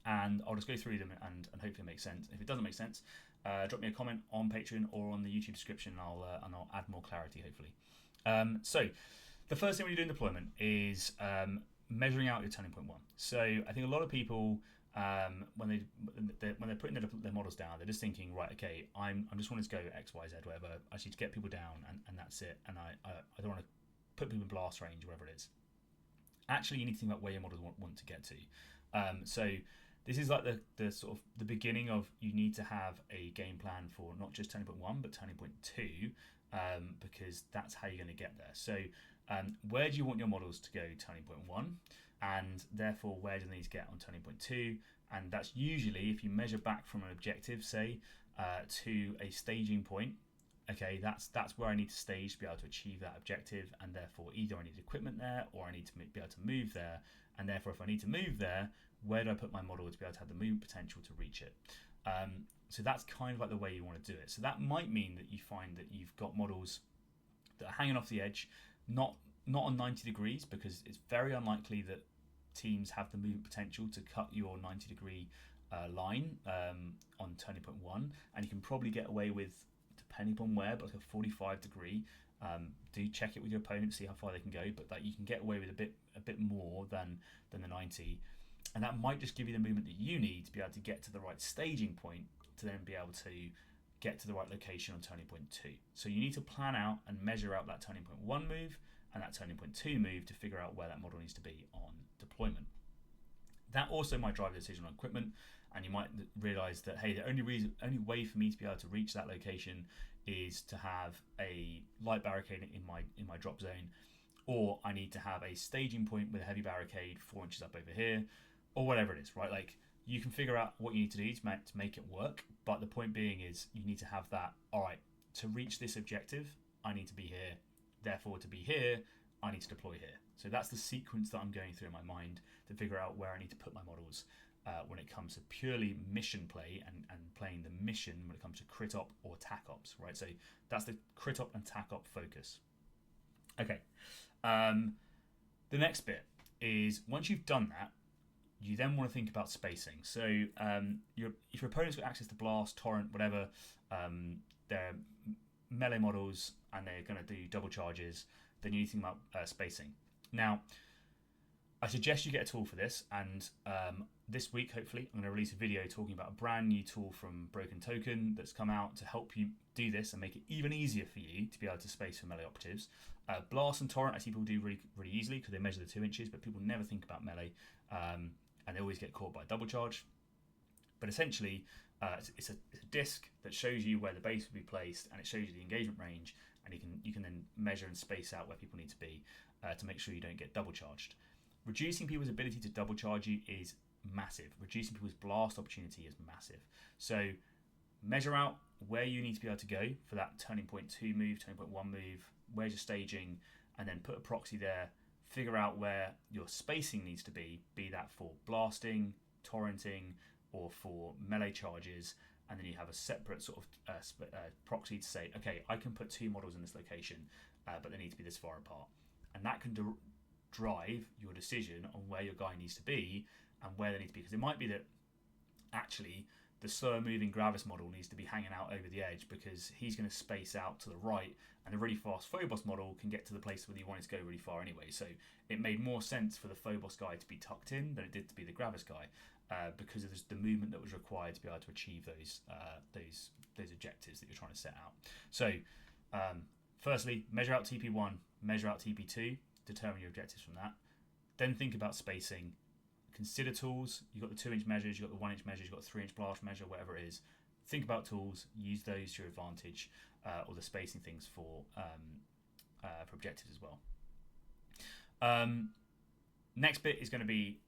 and I'll just go through them and hopefully it makes sense. If it doesn't make sense, drop me a comment on Patreon or on the YouTube description, and I'll add more clarity hopefully. So the first thing when you're doing deployment is measuring out your turning point one. So I think a lot of people when they're putting their models down, they're just thinking, right, okay, I'm just wanting to go X, Y, Z, whatever. I just need to get people down, and that's it. And I don't want to put people in blast range, or whatever it is. Actually, you need to think about where your models want to get to. So this is like the sort of the beginning of, you need to have a game plan for not just turning point one, but turning point two, because that's how you're going to get there. So where do you want your models to go turning point one? And therefore, where do they need to get on turning point two? And that's usually, if you measure back from an objective, say, to a staging point, okay, that's where I need to stage to be able to achieve that objective, and therefore either I need equipment there or I need to be able to move there, and therefore if I need to move there, where do I put my model to be able to have the movement potential to reach it? So that's kind of like the way you want to do it. So that might mean that you find that you've got models that are hanging off the edge, not on 90 degrees, because it's very unlikely that teams have the movement potential to cut your 90 degree line on turning point one, and you can probably get away with, depending upon where, but like a 45 degree. Do check it with your opponent, see how far they can go, but that you can get away with a bit more than the 90, and that might just give you the movement that you need to be able to get to the right staging point to then be able to get to the right location on turning point two. So you need to plan out and measure out that turning point one move and that turning point two move to figure out where that model needs to be on deployment. That also might drive a decision on equipment, and you might realise that, hey, the only way for me to be able to reach that location is to have a light barricade in my drop zone, or I need to have a staging point with a heavy barricade 4 inches up over here, or whatever it is, right? Like, you can figure out what you need to do to make it work, but the point being is you need to have that, all right, to reach this objective, I need to be here. Therefore, to be here, I need to deploy here. So that's the sequence that I'm going through in my mind to figure out where I need to put my models when it comes to purely mission play and playing the mission when it comes to crit op or tac ops, right? So that's the crit op and tac op focus. Okay. The next bit is, once you've done that, you then want to think about spacing. So if your opponent's got access to blast, torrent, whatever, they're melee models and they're going to do double charges, then you need to think about spacing. Now, I suggest you get a tool for this, and this week, hopefully, I'm going to release a video talking about a brand new tool from Broken Token that's come out to help you do this and make it even easier for you to be able to space for melee operatives. Blast and torrent, I see people do really, really easily because they measure the 2 inches, but people never think about melee, and they always get caught by double charge. But essentially, it's a disc that shows you where the base will be placed, and it shows you the engagement range, and you can then measure and space out where people need to be to make sure you don't get double charged. Reducing people's ability to double charge you is massive. Reducing people's blast opportunity is massive. So measure out where you need to be able to go for that turning point 2 move, turning point 1 move, where's your staging, and then put a proxy there. Figure out where your spacing needs to be that for blasting, torrenting, or for melee charges, and then you have a separate sort of proxy to say, okay, I can put 2 models in this location, but they need to be this far apart. And that can drive your decision on where your guy needs to be and where they need to be. Because it might be that actually the slower moving Gravis model needs to be hanging out over the edge because he's going to space out to the right, and a really fast Phobos model can get to the place where you want it to go really far anyway. So it made more sense for the Phobos guy to be tucked in than it did to be the Gravis guy, because of the movement that was required to be able to achieve those objectives that you're trying to set out. So firstly, measure out TP1, measure out TP2, determine your objectives from that. Then think about spacing. Consider tools. You've got the 2-inch measures, you've got the 1-inch measures, you've got the 3-inch blast measure, whatever it is. Think about tools, use those to your advantage, or the spacing things for objectives as well. Next bit is going to be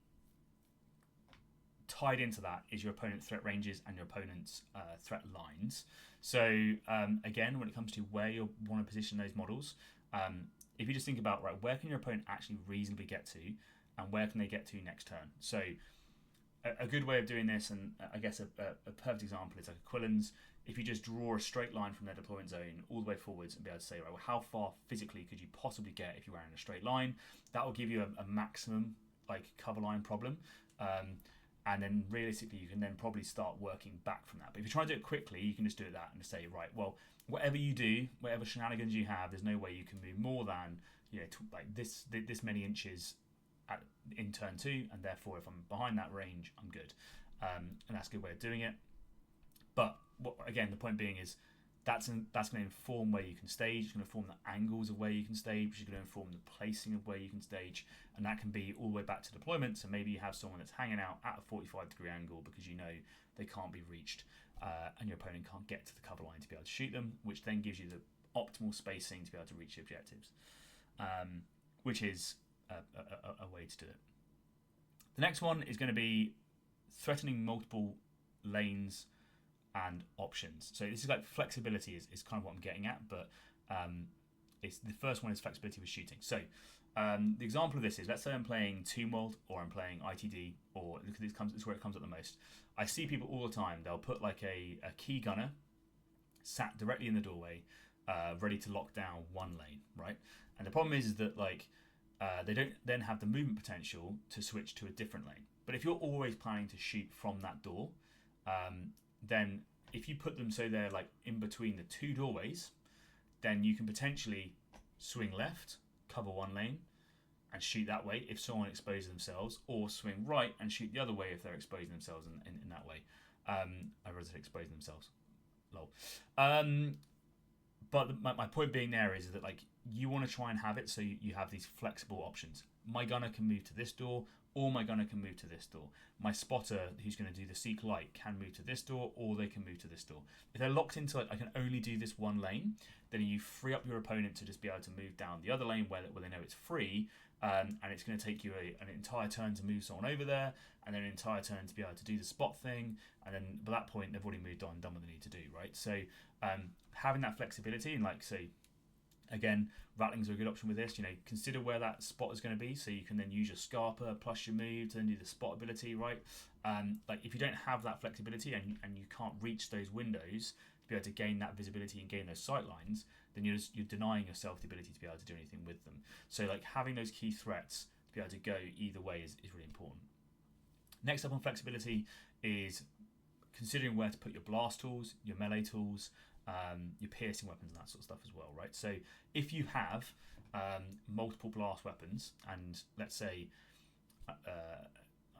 tied into that is your opponent's threat ranges and your opponent's threat lines. So again, when it comes to where you want to position those models, if you just think about, right, where can your opponent actually reasonably get to, and where can they get to next turn? So a good way of doing this, and I guess a perfect example is like a Quillens. If you just draw a straight line from their deployment zone all the way forwards and be able to say, right, well, how far physically could you possibly get if you were in a straight line? That will give you a maximum like cover line problem. And then realistically, you can then probably start working back from that. But if you're trying to do it quickly, you can just do it that and say, right, well, whatever you do, whatever shenanigans you have, there's no way you can move more than like this many inches in turn 2, and therefore if I'm behind that range, I'm good. And that's a good way of doing it. But again, the point being is that's going to inform where you can stage. It's going to inform the angles of where you can stage, which is going to inform the placing of where you can stage, and that can be all the way back to deployment. So maybe you have someone that's hanging out at a 45-degree angle because you know they can't be reached, and your opponent can't get to the cover line to be able to shoot them, which then gives you the optimal spacing to be able to reach the objectives, which is a way to do it. The next one is going to be threatening multiple lanes and options. So this is like flexibility is kind of what I'm getting at, but it's the first one is flexibility with shooting. So the example of this is, let's say I'm playing Tumult or I'm playing ITD, or this is where it comes up the most. I see people all the time, they'll put like a key gunner sat directly in the doorway, ready to lock down one lane, right? And the problem is that like they don't then have the movement potential to switch to a different lane. But if you're always planning to shoot from that door, then if you put them so they're like in between the 2 doorways, then you can potentially swing left, cover one lane, and shoot that way if someone exposes themselves, or swing right and shoot the other way if they're exposing themselves in that way. I rather say exposing themselves. Lol. But my point being there is that like you want to try and have it so you have these flexible options. My gunner can move to this door, or my gunner can move to this door. My spotter, who's going to do the seek light, can move to this door, or they can move to this door. If they're locked into like, I can only do this one lane, then you free up your opponent to just be able to move down the other lane where they know it's free, and it's going to take you an entire turn to move someone over there, and then an entire turn to be able to do the spot thing, and then by that point they've already moved on and done what they need to do, right? So having that flexibility, and like say, again, rattlings are a good option with this. Consider where that spot is going to be, so you can then use your Scarper plus your move to then do the spot ability, right? Like if you don't have that flexibility and you can't reach those windows to be able to gain that visibility and gain those sight lines, then you're denying yourself the ability to be able to do anything with them. So like having those key threats to be able to go either way is really important. Next up on flexibility is considering where to put your blast tools, your melee tools, your piercing weapons and that sort of stuff as well, right? So if you have multiple blast weapons, and let's say I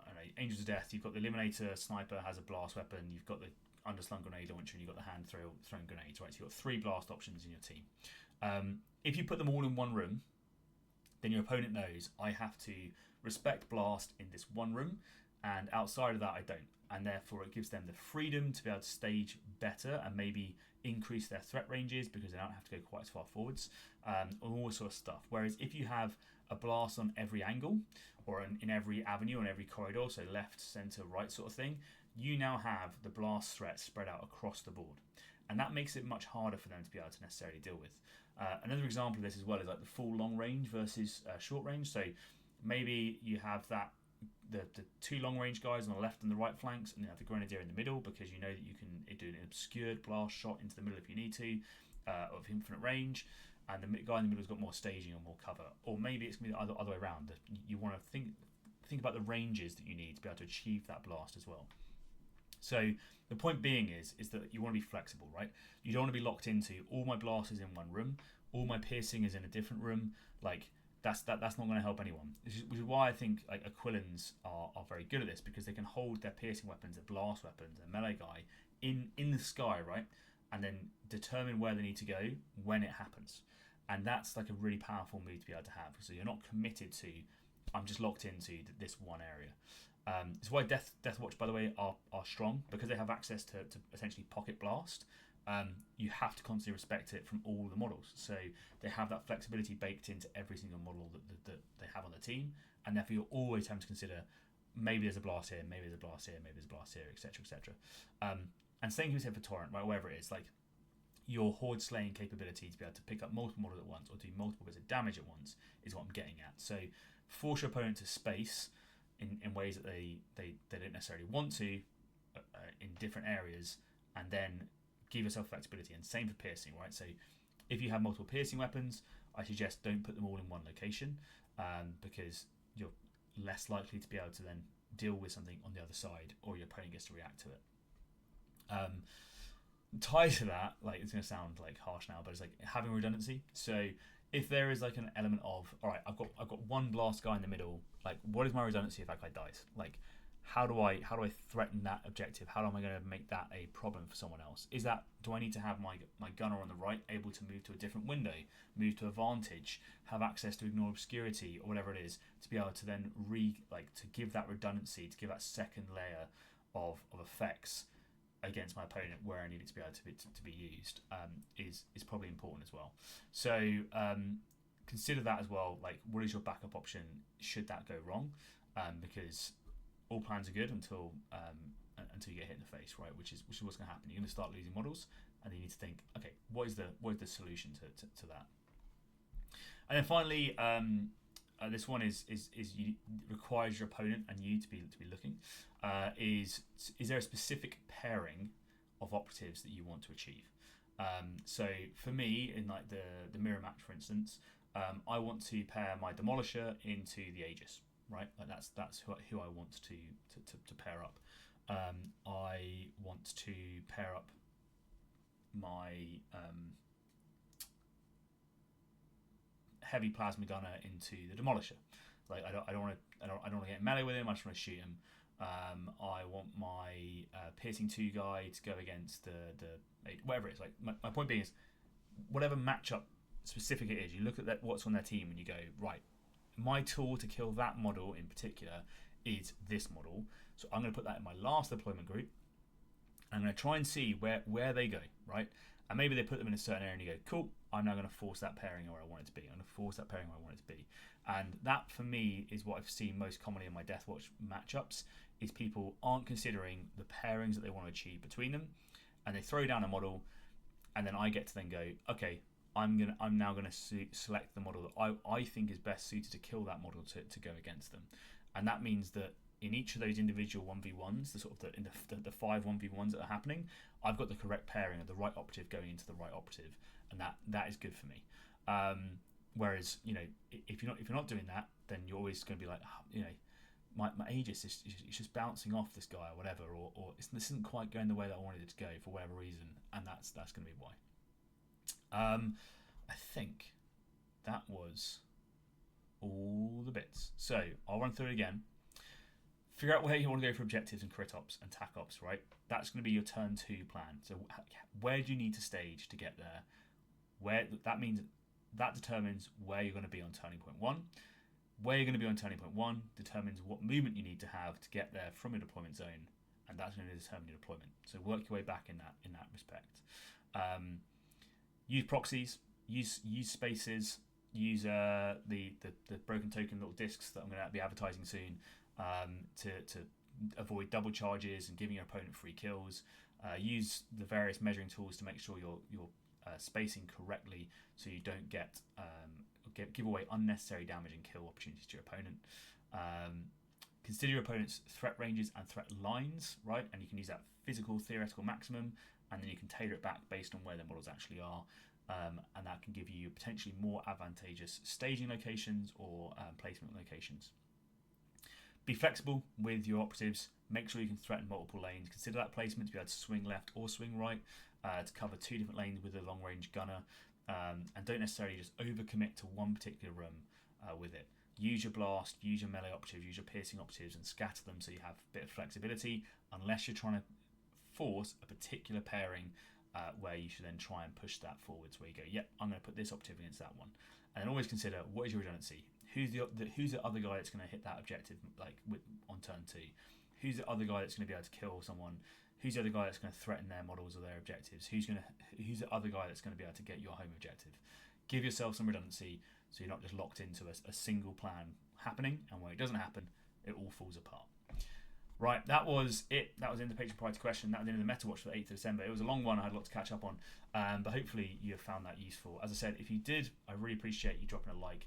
don't know, Angels of Death, you've got the Eliminator Sniper has a blast weapon, you've got the Underslung Grenade Launcher, and you've got the hand thrown grenades, right? So you've got 3 blast options in your team. If you put them all in one room, then your opponent knows I have to respect blast in this one room, and outside of that I don't. And therefore it gives them the freedom to be able to stage better and maybe increase their threat ranges because they don't have to go quite as far forwards, all this sort of stuff. Whereas if you have a blast on every angle, or in every avenue, on every corridor, so left, centre, right sort of thing, you now have the blast threat spread out across the board, and that makes it much harder for them to be able to necessarily deal with. Another example of this as well is like the full long range versus short range. So maybe you have that the two long range guys on the left and the right flanks, and you have the grenadier in the middle, because you know that you can do an obscured blast shot into the middle if you need to, of infinite range, and the guy in the middle has got more staging or more cover. Or maybe it's going to be the other way around. You want to think about the ranges that you need to be able to achieve that blast as well. So the point being is that you want to be flexible, right? You don't want to be locked into all my blast is in one room, all my piercing is in a different room. Like that's not going to help anyone. Which is why I think like Aquilans are very good at this, because they can hold their piercing weapons, their blast weapons, their melee guy in the sky, right? And then determine where they need to go when it happens. And that's like a really powerful move to be able to have. So you're not committed to, I'm just locked into this one area. It's why Deathwatch, by the way, are strong, because they have access to essentially pocket blast. You have to constantly respect it from all the models. So they have that flexibility baked into every single model that they have on the team, and therefore you're always having to consider, maybe there's a blast here, maybe there's a blast here, maybe there's a blast here, etc., etc. And same can be said for Torrent, right? Wherever it is, like your horde slaying capability to be able to pick up multiple models at once or do multiple bits of damage at once is what I'm getting at. So force your opponent to space in ways that they don't necessarily want to in different areas, and then give yourself flexibility. And same for piercing, right? So if you have multiple piercing weapons, I suggest don't put them all in one location, because you're less likely to be able to then deal with something on the other side, or your opponent gets to react to it. Tied to that, like it's going to sound like harsh now, but it's like having redundancy. So if there is like an element of, all right, I've got one blast guy in the middle, like what is my redundancy if that guy dies? Like how do I threaten that objective? How am I going to make that a problem for someone else? Do I need to have my gunner on the right able to move to a different window, move to a vantage, have access to ignore obscurity or whatever it is, to be able to then to give that redundancy, to give that second layer of effects against my opponent where I need it to be able to be used, is probably important as well. So consider that as well. Like, what is your backup option should that go wrong? Because all plans are good until you get hit in the face, right? Which is what's going to happen. You're going to start losing models, and then you need to think, okay, what is the solution to that? And then finally, this one is requires your opponent and you to be looking. Is there a specific pairing of operatives that you want to achieve? So for me, in like the mirror match, for instance, I want to pair my Demolisher into the Aegis, right? Like that's who I want to pair up. I want to pair up my heavy plasma gunner into the Demolisher. Like I don't want to get melee with him. I just want to shoot him. I want my piercing 2 guy to go against the whatever it is. Like my point being is, whatever matchup specific it is, you look at what's on their team and you go, right, my tool to kill that model in particular is this model. So I'm going to put that in my last deployment group. I'm going to try and see where they go, right? And maybe they put them in a certain area and you go, cool, I'm now going to force that pairing where I want it to be. I'm going to force that pairing where I want it to be. And that, for me, is what I've seen most commonly in my Deathwatch matchups, is people aren't considering the pairings that they want to achieve between them. And they throw down a model, and then I get to then go, okay, I'm now going to select the model that I think is best suited to kill that model to go against them. And that means that in each of those individual 1v1s, the 5 1v1s that are happening, I've got the correct pairing of the right operative going into the right operative, and that is good for me. Whereas, if you're not doing that, then you're always going to be like, my Aegis is just bouncing off this guy or whatever, or this isn't quite going the way that I wanted it to go for whatever reason, and that's going to be why. I think that was all the bits. So I'll run through it again. Figure out where you want to go for objectives and crit ops and tac ops, right? That's going to be your turn 2 plan. So where do you need to stage to get there? That determines where you're going to be on turning point 1. Where you're going to be on turning point 1 determines what movement you need to have to get there from your deployment zone, and that's going to determine your deployment. So work your way back in that respect. Use proxies, use spaces, use the broken token little discs that I'm going to be advertising soon, to avoid double charges and giving your opponent free kills. Use the various measuring tools to make sure you're spacing correctly, so you don't give away unnecessary damage and kill opportunities to your opponent. Consider your opponent's threat ranges and threat lines, right? And you can use that physical theoretical maximum, and then you can tailor it back based on where their models actually are. And that can give you potentially more advantageous staging locations or placement locations. Be flexible with your operatives. Make sure you can threaten multiple lanes. Consider that placement to be able to swing left or swing right to cover 2 different lanes with a long range gunner. And don't necessarily just overcommit to one particular room with it. Use your blast, use your melee operatives, use your piercing operatives, and scatter them so you have a bit of flexibility, unless you're trying to force a particular pairing where you should then try and push that forwards, where you go, yep, I'm going to put this operative against that one. And then always consider, what is your redundancy? Who's the other guy that's going to hit that objective on turn 2? Who's the other guy that's going to be able to kill someone? Who's the other guy that's going to threaten their models or their objectives? Who's the other guy that's going to be able to get your home objective? Give yourself some redundancy so you're not just locked into a single plan happening, and when it doesn't happen, it all falls apart. Right, that was it. That was in the Patron priority question. That was in the Metawatch for the 8th of December. It was a long one. I had a lot to catch up on, but hopefully you have found that useful. As I said, if you did, I really appreciate you dropping a like,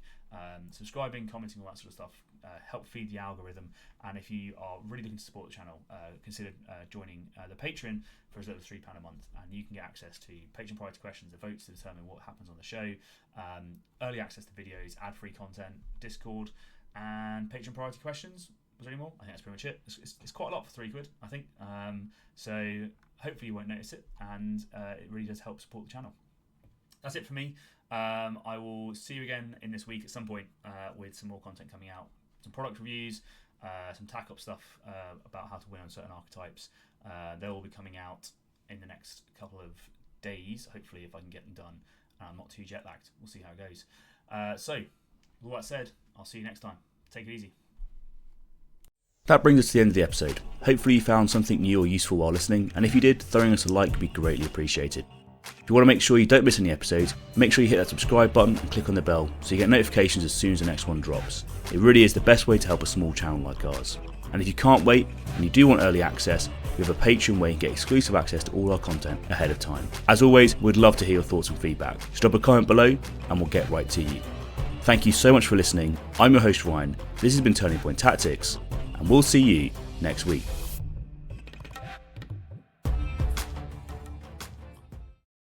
subscribing, commenting, all that sort of stuff. Help feed the algorithm. And if you are really looking to support the channel, consider joining the Patreon for as little as £3 a month, and you can get access to Patron priority questions, the votes to determine what happens on the show, early access to videos, ad-free content, Discord, and Patron priority questions. Was there any more? I think that's pretty much it. It's quite a lot for £3, I think. So hopefully you won't notice it, and it really does help support the channel. That's it for me. I will see you again in this week at some point with some more content coming out, some product reviews, some tack-up stuff about how to win on certain archetypes. They'll all be coming out in the next couple of days, hopefully, if I can get them done and I'm not too jet-lagged. We'll see how it goes. So, with all that said, I'll see you next time. Take it easy. That brings us to the end of the episode. Hopefully you found something new or useful while listening, and if you did, throwing us a like would be greatly appreciated. If you want to make sure you don't miss any episodes, make sure you hit that subscribe button and click on the bell so you get notifications as soon as the next one drops. It really is the best way to help a small channel like ours. And if you can't wait and you do want early access, we have a Patreon where you can get exclusive access to all our content ahead of time. As always, we'd love to hear your thoughts and feedback. Just drop a comment below and we'll get right to you. Thank you so much for listening. I'm your host Ryan, this has been Turning Point Tactics, and we'll see you next week.